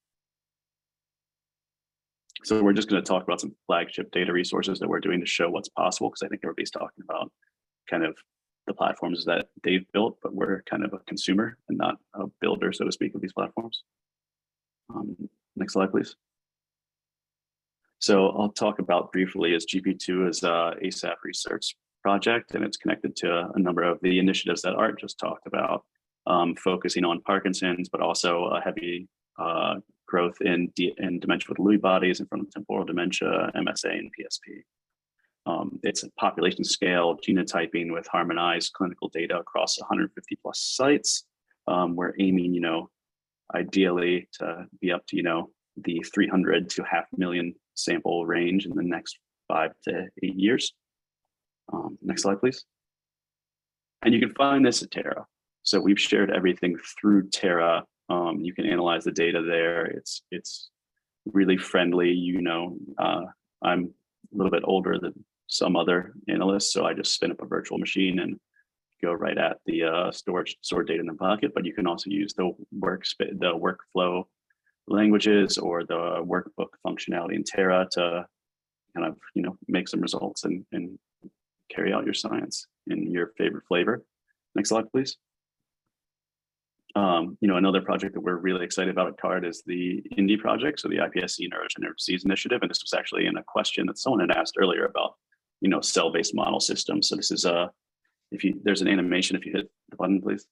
So we're just going to talk about some flagship data resources that we're doing to show what's possible, because I think everybody's talking about kind of the platforms that they've built, but we're kind of a consumer and not a builder, so to speak, of these platforms. Next slide, please. So I'll talk about briefly as GP2 is a ASAP research project, and it's connected to a number of the initiatives that Art just talked about, focusing on Parkinson's, but also a heavy growth in dementia with Lewy bodies and frontotemporal dementia, MSA, and PSP. It's a population scale genotyping with harmonized clinical data across 150 plus sites. We're aiming, ideally to be up to, the 300 to 500,000 sample range in the next 5 to 8 years. Next slide, please. And you can find this at Terra. So we've shared everything through Terra. You can analyze the data there. It's really friendly. I'm a little bit older than some other analysts, so I just spin up a virtual machine and go right at the stored data in the bucket. But you can also use the workflow languages or the workbook functionality in Terra to kind of make some results and carry out your science in your favorite flavor. Next slide, please. Another project that we're really excited about at CARD is the INDIE project, so the iPSC Neurodegenerative Disease Initiative. And this was actually in a question that someone had asked earlier about, cell-based model systems. So this is there's an animation, if you hit the button, please.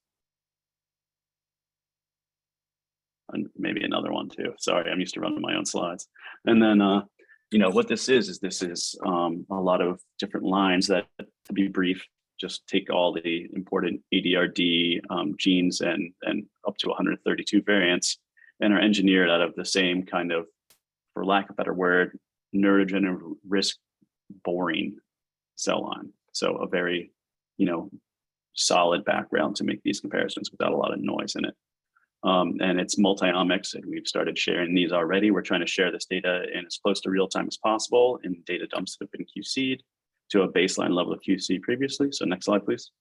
And maybe another one too. Sorry, I'm used to running my own slides. And then, what this is a lot of different lines that, to be brief, just take all the important ADRD genes and up to 132 variants and are engineered out of the same kind of, for lack of a better word, neurodegenerative risk boring cell line. So a very, solid background to make these comparisons without a lot of noise in it. And it's multi-omics, and we've started sharing these already. We're trying to share this data in as close to real time as possible in data dumps that have been QC'd to a baseline level of QC previously. So next slide, please.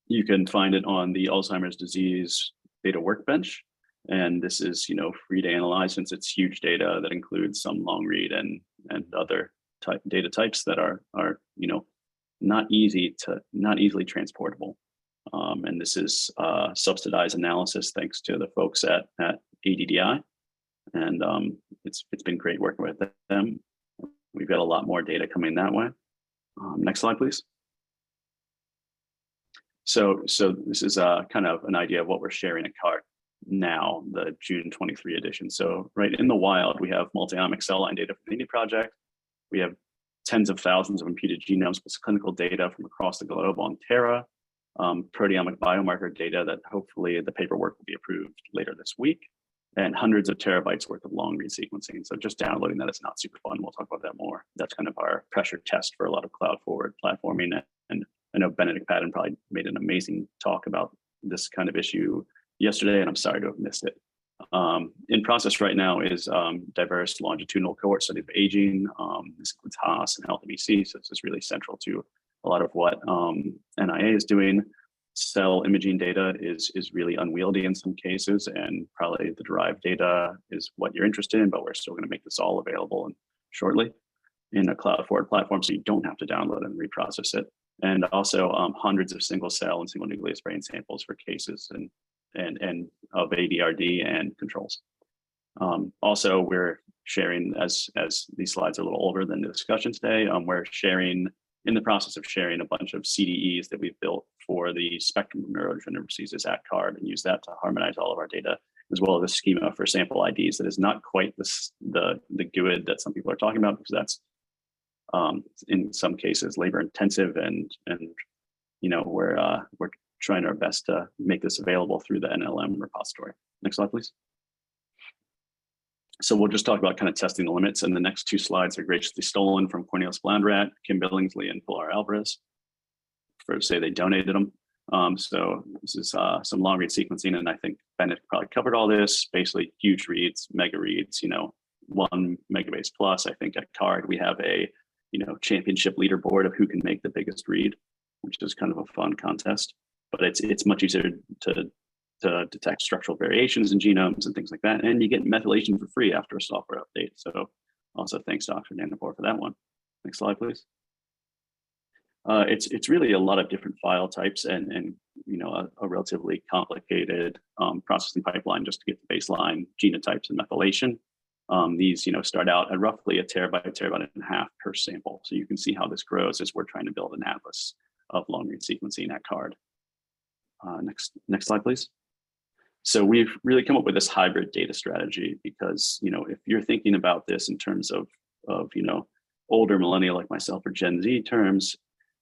You can find it on the Alzheimer's disease data workbench. And this is, free to analyze since it's huge data that includes some long read and other data types that are not easily transportable. And this is subsidized analysis thanks to the folks at ADDI. And it's been great working with them. We've got a lot more data coming that way. Next slide, please. So this is kind of an idea of what we're sharing at CART now, the June 23 edition. So right in the wild, we have multi-omic cell line data from the NIA project. We have tens of thousands of imputed genomes plus clinical data from across the globe on Terra, proteomic biomarker data that hopefully the paperwork will be approved later this week, and hundreds of terabytes worth of long read sequencing. So just downloading that is not super fun. We'll talk about that more. That's kind of our pressure test for a lot of cloud forward platforming. And I know Benedict Patton probably made an amazing talk about this kind of issue yesterday, and I'm sorry to have missed it. In process right now is diverse longitudinal cohort study of aging. This includes Haas and Health BC, so this is really central to a lot of what NIA is doing. Cell imaging data is really unwieldy in some cases, and probably the derived data is what you're interested in, but we're still going to make this all available shortly in a cloud forward platform, so you don't have to download and reprocess it. And also hundreds of single cell and single nucleus brain samples for cases and of ADRD and controls. Also, we're sharing, as these slides are a little older than the discussion today, we're in the process of sharing a bunch of CDEs that we've built for the spectrum of neurodegenerative diseases at CARD, and use that to harmonize all of our data, as well as a schema for sample IDs that is not quite the GUID that some people are talking about, because that's in some cases labor intensive, and we're trying our best to make this available through the NLM repository. Next slide, please. So we'll just talk about kind of testing the limits, and the next two slides are graciously stolen from Cornelius Blandrat, Kim Billingsley, and Pilar Alvarez. For say they donated them. So this is some long read sequencing, and I think Bennett probably covered all this. Basically, huge reads, mega reads. 1 megabase plus. I think at CARD we have a championship leaderboard of who can make the biggest read, which is kind of a fun contest. But it's much easier to detect structural variations in genomes and things like that. And you get methylation for free after a software update. So also thanks to Dr. Danapor for that one. Next slide, please. It's really a lot of different file types and a relatively complicated processing pipeline just to get the baseline genotypes and methylation. These start out at roughly a terabyte and a half per sample. So you can see how this grows as we're trying to build an atlas of long read sequencing at CARD. Next slide, please. So we've really come up with this hybrid data strategy because, if you're thinking about this in terms of older millennial like myself or Gen Z terms,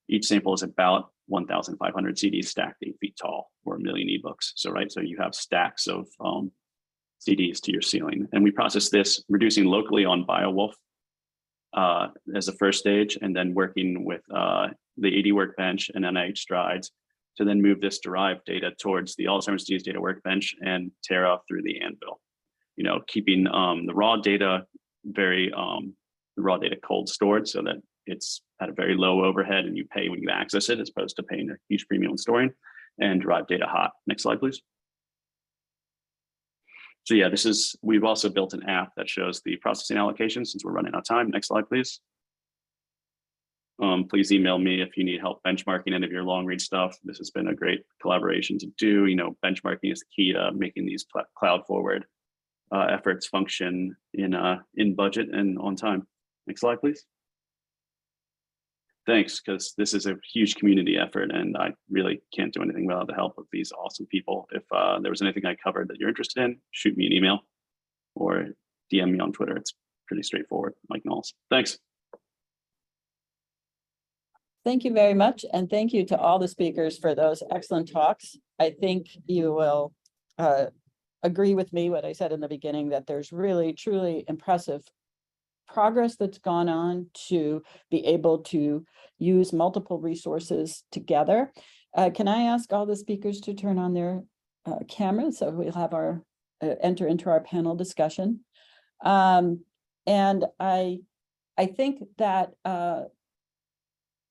each sample is about 1,500 CDs stacked 8 feet tall, or 1 million ebooks. So you have stacks of CDs to your ceiling. And we process this, reducing locally on BioWolf as a first stage, and then working with the AD workbench and NIH strides to then move this derived data towards the Alzheimer's disease data workbench and Terra through the Anvil. Keeping the raw data cold stored so that it's at a very low overhead and you pay when you access it, as opposed to paying a huge premium on storing, and derived data hot. Next slide, please. So yeah, we've also built an app that shows the processing allocation since we're running out of time. Next slide, please. Please email me if you need help benchmarking any of your long read stuff. This has been a great collaboration to do. Benchmarking is the key to making these cloud forward efforts function in budget and on time. Next slide, please. Thanks, because this is a huge community effort, and I really can't do anything without the help of these awesome people. If there was anything I covered that you're interested in, shoot me an email or DM me on Twitter. It's pretty straightforward, Mike Knowles. Thanks. Thank you very much. And thank you to all the speakers for those excellent talks. I think you will agree with me what I said in the beginning, that there's really truly impressive progress that's gone on to be able to use multiple resources together. Can I ask all the speakers to turn on their cameras so we'll have our enter into our panel discussion? And I think that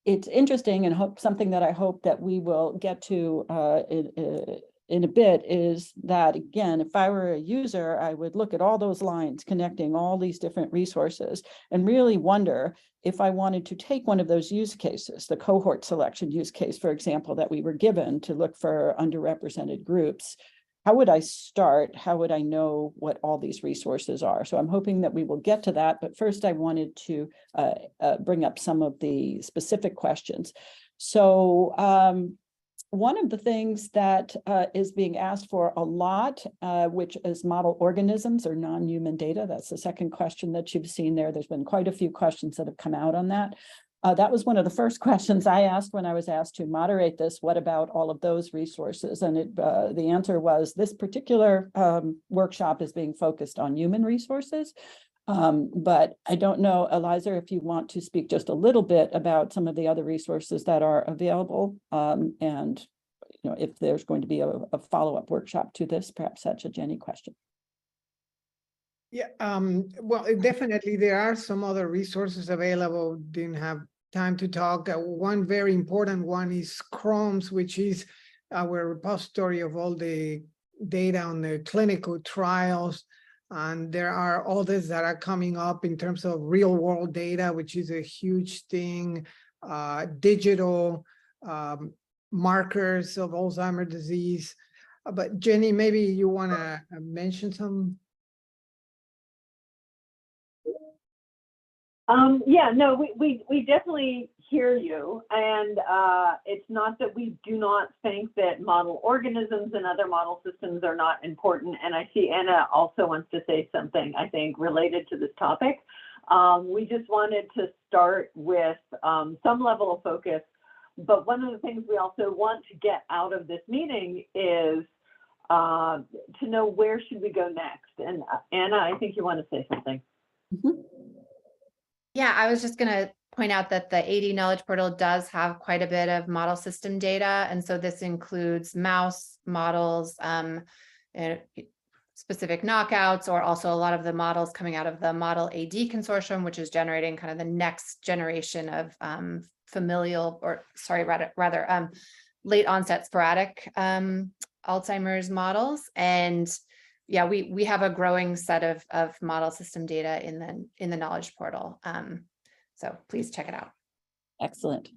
it's interesting, and something that I hope that we will get to in a bit, is that, again, if I were a user, I would look at all those lines connecting all these different resources and really wonder if I wanted to take one of those use cases, the cohort selection use case, for example, that we were given to look for underrepresented groups. How would I start? How would I know what all these resources are? So I'm hoping that we will get to that. But first, I wanted to bring up some of the specific questions. So one of the things that is being asked for a lot, which is model organisms or non-human data. That's the second question that you've seen there. There's been quite a few questions that have come out on that. That was one of the first questions I asked when I was asked to moderate this. What about all of those resources? And the answer was, this particular workshop is being focused on human resources. But I don't know, Eliza, if you want to speak just a little bit about some of the other resources that are available, and if there's going to be a follow-up workshop to this. Perhaps that's a Jenny question. Yeah, well, definitely there are some other resources available. Didn't have time to talk. One very important one is Chrome's, which is our repository of all the data on the clinical trials. And there are others that are coming up in terms of real world data, which is a huge thing, digital markers of Alzheimer's disease. But Jenny, maybe you want to mention some? Yeah, no, we definitely hear you. And it's not that we do not think that model organisms and other model systems are not important. And I see Anna also wants to say something, I think, related to this topic. We just wanted to start with some level of focus. But one of the things we also want to get out of this meeting is to know, where should we go next? And Anna, I think you want to say something. Mm-hmm. Yeah, I was just going to point out that the AD Knowledge Portal does have quite a bit of model system data. And so this includes mouse models, specific knockouts, or also a lot of the models coming out of the Model AD consortium, which is generating kind of the next generation of familial, or sorry, rather late onset sporadic Alzheimer's models. And yeah, we have a growing set of model system data in the Knowledge Portal. So please check it out. Excellent.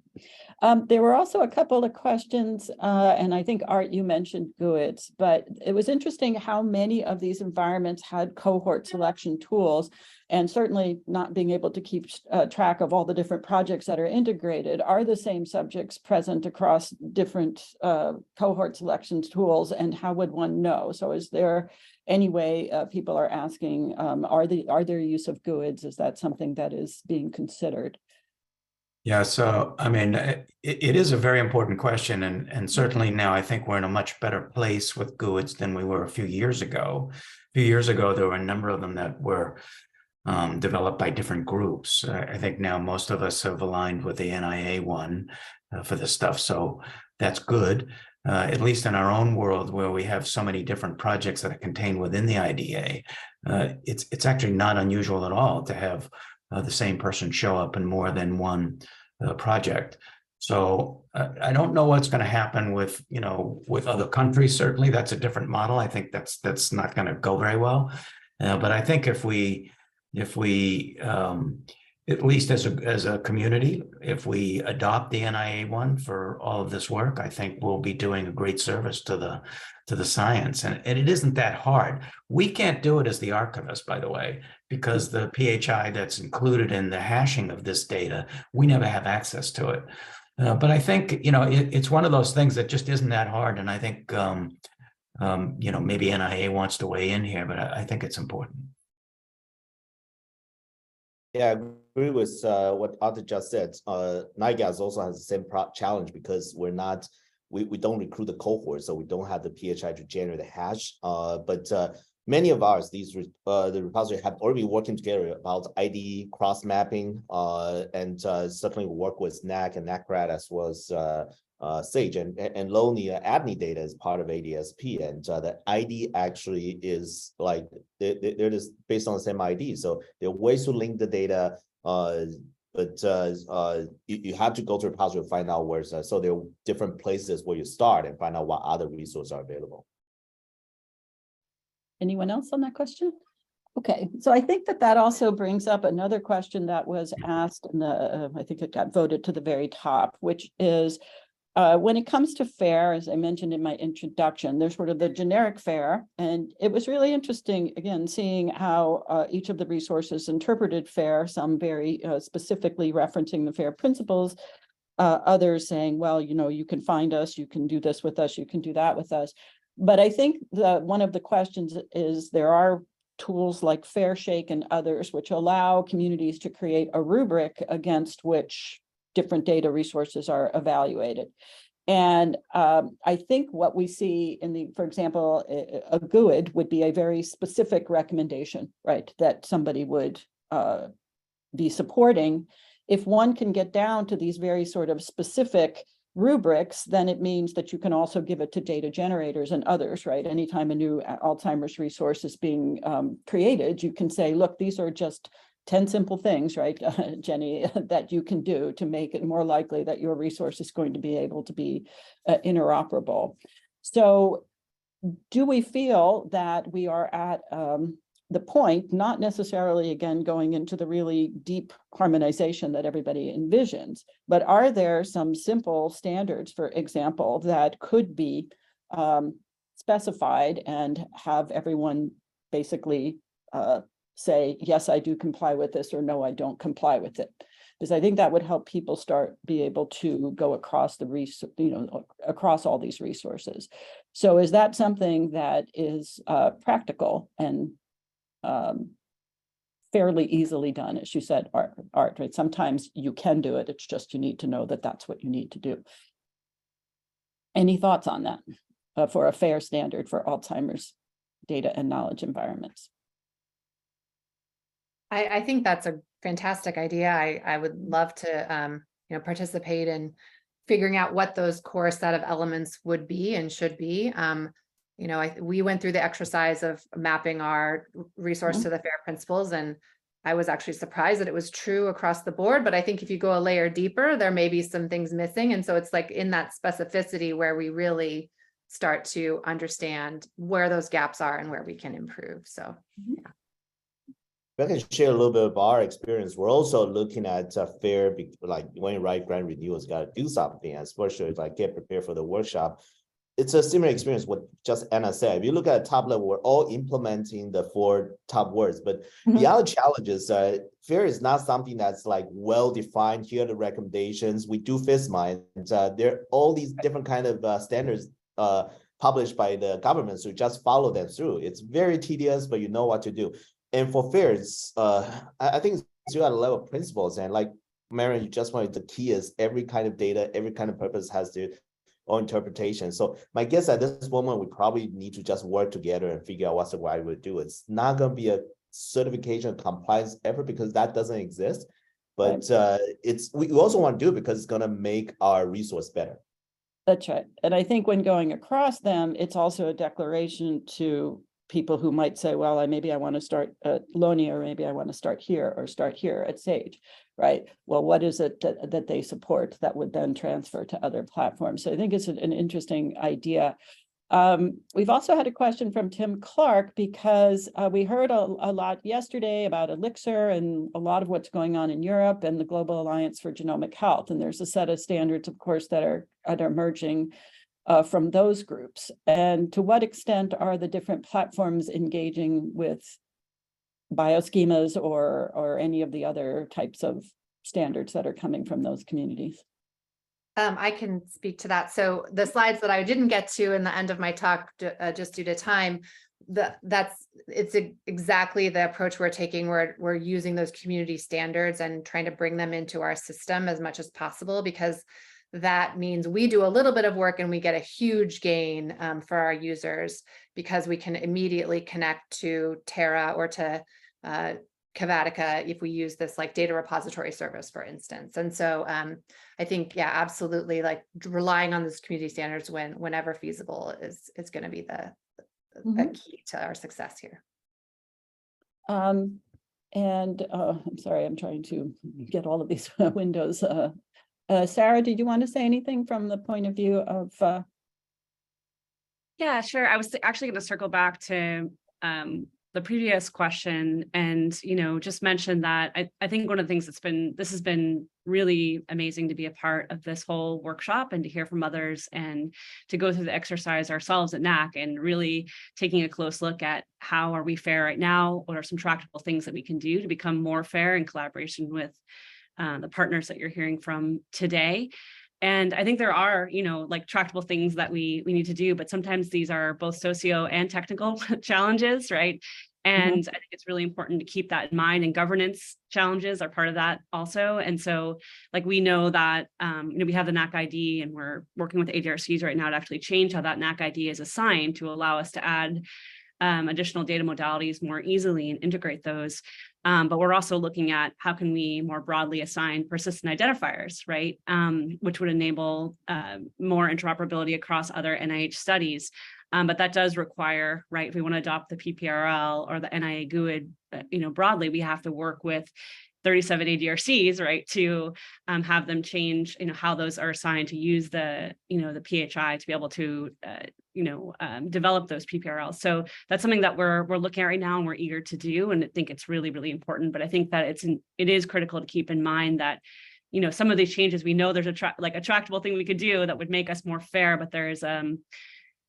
There were also a couple of questions, and I think, Art, you mentioned GUIDs, but it was interesting how many of these environments had cohort selection tools, and certainly not being able to keep track of all the different projects that are integrated. Are the same subjects present across different cohort selection tools, and how would one know? So is there any way, people are asking, are there use of GUIDs? Is that something that is being considered? Yeah, so I mean, it is a very important question, and certainly now I think we're in a much better place with GUIDs than we were a few years ago. A few years ago, there were a number of them that were developed by different groups. I think now most of us have aligned with the NIA one for this stuff, so that's good. At least in our own world, where we have so many different projects that are contained within the IDA, it's actually not unusual at all to have the same person show up in more than one project. So I don't know what's going to happen with, with other countries. Certainly, that's a different model. I think that's not going to go very well. But I think if we at least as a community, if we adopt the NIA one for all of this work, I think we'll be doing a great service to the science. And it isn't that hard. We can't do it as the archivist, by the way, because the PHI that's included in the hashing of this data, we never have access to it. But I think, it's one of those things that just isn't that hard. And I think, maybe NIA wants to weigh in here, but I think it's important. Yeah, I agree with what Arthur just said. NIAGADS also has the same challenge, because we're not we don't recruit the cohort, so we don't have the PHI to generate the hash. But many of ours, the repository have already been working together about ID cross mapping, and certainly work with NAC and NACRAD as well as Sage and Lonely ADNI data is part of ADSP, and the ID actually is like they're just based on the same ID, so there are ways to link the data. But you have to go to a repository to find out where's so there are different places where you start and find out what other resources are available. Anyone else on that question? Okay, so I think that also brings up another question that was asked in the, I think it got voted to the very top, which is when it comes to FAIR, as I mentioned in my introduction, there's sort of the generic FAIR, and it was really interesting, again, seeing how each of the resources interpreted FAIR, some very specifically referencing the FAIR principles, others saying, well, you know, you can find us, you can do this with us, you can do that with us. But I think one of the questions is there are tools like FAIRshake and others which allow communities to create a rubric against which different data resources are evaluated. And I think what we see in for example, a GUID would be a very specific recommendation, right, that somebody would be supporting. If one can get down to these very sort of specific rubrics, then it means that you can also give it to data generators and others, right? Anytime a new Alzheimer's resource is being created, you can say, look, these are just 10 simple things, right, Jenny, that you can do to make it more likely that your resource is going to be able to be interoperable. So do we feel that we are at the point, not necessarily, again, going into the really deep harmonization that everybody envisions, but are there some simple standards, for example, that could be specified and have everyone basically say, yes, I do comply with this, or no, I don't comply with it? Because I think that would help people be able to go across across all these resources. So is that something that is practical and fairly easily done? As you said, Art, right? Sometimes you can do it. It's just you need to know that that's what you need to do. Any thoughts on that for a FAIR standard for Alzheimer's data and knowledge environments? I think that's a fantastic idea. I would love to participate in figuring out what those core set of elements would be and should be. We went through the exercise of mapping our resource to the FAIR principles, and I was actually surprised that it was true across the board. But I think if you go a layer deeper, there may be some things missing. And so it's like in that specificity where we really start to understand where those gaps are and where we can improve. So, yeah. I can share a little bit about our experience. We're also looking at FAIR, like when you write grant renewals, got to do something, especially like get prepared for the workshop. It's a similar experience with just Anna said. If you look at the top level, we're all implementing the 4 top words, but the other challenge is FAIR is not something that's like well-defined. Here are the recommendations. We do FISMA, and there are all these different kind of standards published by the government, so just follow them through. It's very tedious, but you know what to do. And for FAIR, it's, I think it's at a level of principles. And like Marion, you just wanted, the key is every kind of data, every kind of purpose has their own interpretation. So my guess at this moment, we probably need to just work together and figure out what's the right way to do it. It's not going to be a certification compliance effort because that doesn't exist. But we also want to do it because it's going to make our resource better. That's right. And I think when going across them, it's also a declaration to people who might say, well, maybe I want to start at Lonia, or maybe I want to start here at Sage, right? Well, what is it that they support that would then transfer to other platforms? So I think it's an interesting idea. We've also had a question from Tim Clark, because we heard a lot yesterday about Elixir and a lot of what's going on in Europe and the Global Alliance for Genomic Health. And there's a set of standards, of course, that are emerging from those groups. And to what extent are the different platforms engaging with bioschemas or any of the other types of standards that are coming from those communities? I can speak to that. So the slides that I didn't get to in the end of my talk, just due to time, it's exactly the approach we're taking. We're using those community standards and trying to bring them into our system as much as possible, because that means we do a little bit of work and we get a huge gain for our users because we can immediately connect to Terra or to Cavatica if we use this like data repository service, for instance. And so I think, yeah, absolutely, like relying on those community standards whenever feasible is going to be the key to our success here. I'm sorry, I'm trying to get all of these windows. Sarah, did you want to say anything from the point of view of? Yeah, sure. I was actually going to circle back to the previous question and, just mention that I think one of the things this has been really amazing to be a part of this whole workshop and to hear from others and to go through the exercise ourselves at NAC and really taking a close look at how are we fair right now? What are some tractable things that we can do to become more fair in collaboration with the partners that you're hearing from today. And I think there are, like tractable things that we need to do, but sometimes these are both socio and technical challenges, right? And I think it's really important to keep that in mind, and governance challenges are part of that also. And so like we know that, we have the NAC ID and we're working with ADRCs right now to actually change how that NAC ID is assigned to allow us to add additional data modalities more easily and integrate those. But we're also looking at how can we more broadly assign persistent identifiers, right? Which would enable more interoperability across other NIH studies. But that does require, right, if we want to adopt the PPRL or the NIA-GUID, broadly, we have to work with 37 ADRCs, right, to have them change, how those are assigned to use the, the PHI to be able to, develop those PPRLs. So that's something that we're looking at right now and we're eager to do. And I think it's really, really important. But I think that it is critical to keep in mind that, some of these changes, we know there's a tractable thing we could do that would make us more fair, but there's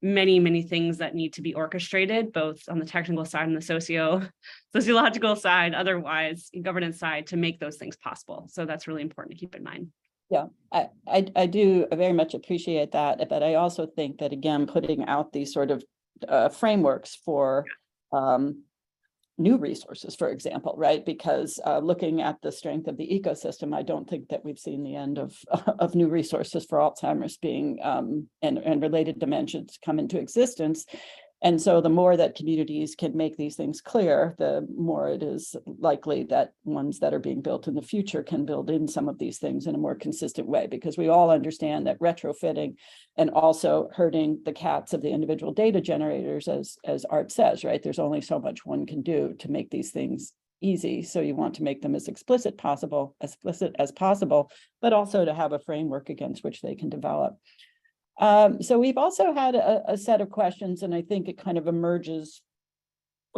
many things that need to be orchestrated, both on the technical side and the sociological side, otherwise governance side, to make those things possible. So that's really important to keep in mind. Yeah, I do very much appreciate that, but I also think that, again, putting out these sort of frameworks for new resources, for example, right? Because looking at the strength of the ecosystem, I don't think that we've seen the end of new resources for Alzheimer's being and related dementias come into existence. And so the more that communities can make these things clear, the more it is likely that ones that are being built in the future can build in some of these things in a more consistent way, because we all understand that retrofitting and also hurting the cats of the individual data generators, as Art says, right? There's only so much one can do to make these things easy. So you want to make them as explicit as possible, but also to have a framework against which they can develop. So we've also had a set of questions, and I think it kind of emerges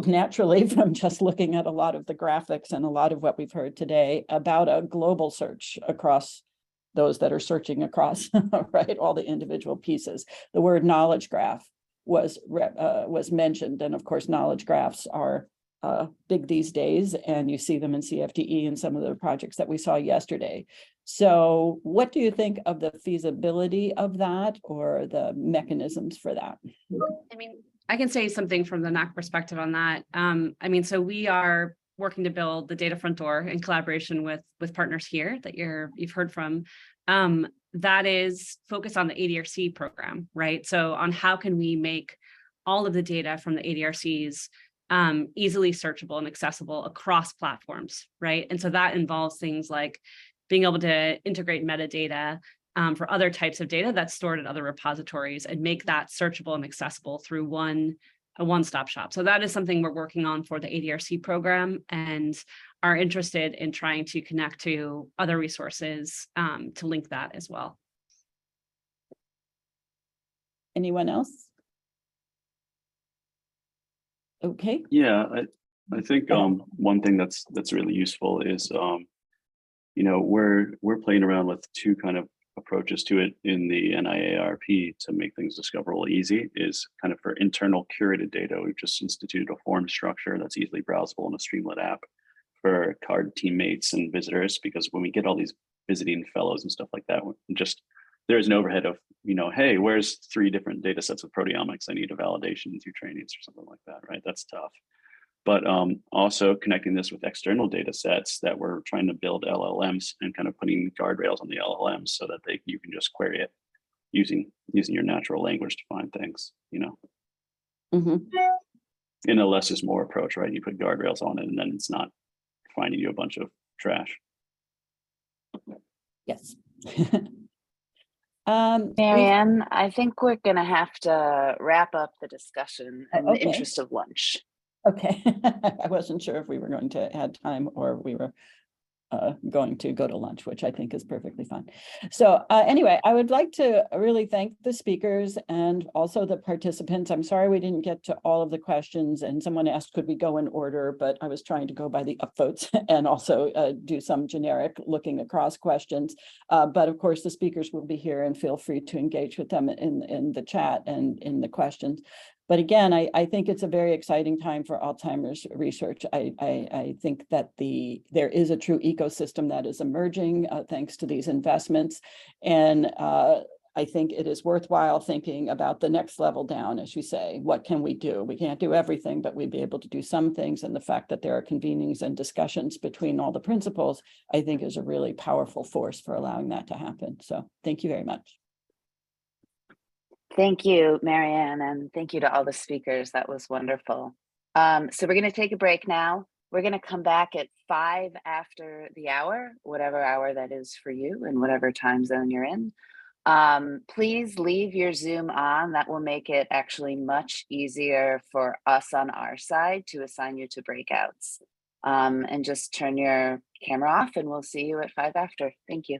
naturally from just looking at a lot of the graphics and a lot of what we've heard today about a global search across those that are searching across, right, all the individual pieces. The word knowledge graph was mentioned, and of course, knowledge graphs are big these days, and you see them in CFDE and some of the projects that we saw yesterday. So what do you think of the feasibility of that or the mechanisms for that? I mean, I can say something from the NAC perspective on that. So we are working to build the data front door in collaboration with partners here that you've heard from. That is focused on the ADRC program, right? So on how can we make all of the data from the ADRCs easily searchable and accessible across platforms, right? And so that involves things like being able to integrate metadata for other types of data that's stored in other repositories and make that searchable and accessible through a one-stop shop. So that is something we're working on for the ADRC program and are interested in trying to connect to other resources to link that as well. Anyone else? Okay. Yeah, I think one thing that's really useful is we're playing around with two kind of approaches to it in the NIARP to make things discoverable easy. Is kind of for internal curated data. We've just instituted a form structure that's easily browsable in a Streamlit app for CARD teammates and visitors, because when we get all these visiting fellows and stuff like that, there's an overhead of, hey, where's 3 different data sets of proteomics? I need a validation through trainings or something like that, right? That's tough. but also connecting this with external data sets that we're trying to build LLMs and kind of putting guardrails on the LLMs so that you can just query it using your natural language to find things, you know. Mhm. In a less is more approach, right? You put guardrails on it and then it's not finding you a bunch of trash. Yes. Marianne, I think we're gonna have to wrap up the discussion in the okay. interest of lunch. Okay, I wasn't sure if we were going to add time or we were going to go to lunch, which I think is perfectly fine. So anyway, I would like to really thank the speakers and also the participants. I'm sorry we didn't get to all of the questions, and someone asked, could we go in order? But I was trying to go by the upvotes and also do some generic looking across questions. But of course, the speakers will be here and feel free to engage with them in the chat and in the questions. But again, I think it's a very exciting time for Alzheimer's research. I think that there is a true ecosystem that is emerging thanks to these investments. And I think it is worthwhile thinking about the next level down, as you say. What can we do? We can't do everything, but we'd be able to do some things. And the fact that there are convenings and discussions between all the principals, I think is a really powerful force for allowing that to happen. So thank you very much. Thank you, Marianne, and thank you to all the speakers. That was wonderful. So we're going to take a break now. We're going to come back at 5 after the hour, whatever hour that is for you and whatever time zone you're in. Please leave your Zoom on. That will make it actually much easier for us on our side to assign you to breakouts. And just turn your camera off and we'll see you at 5 after. Thank you.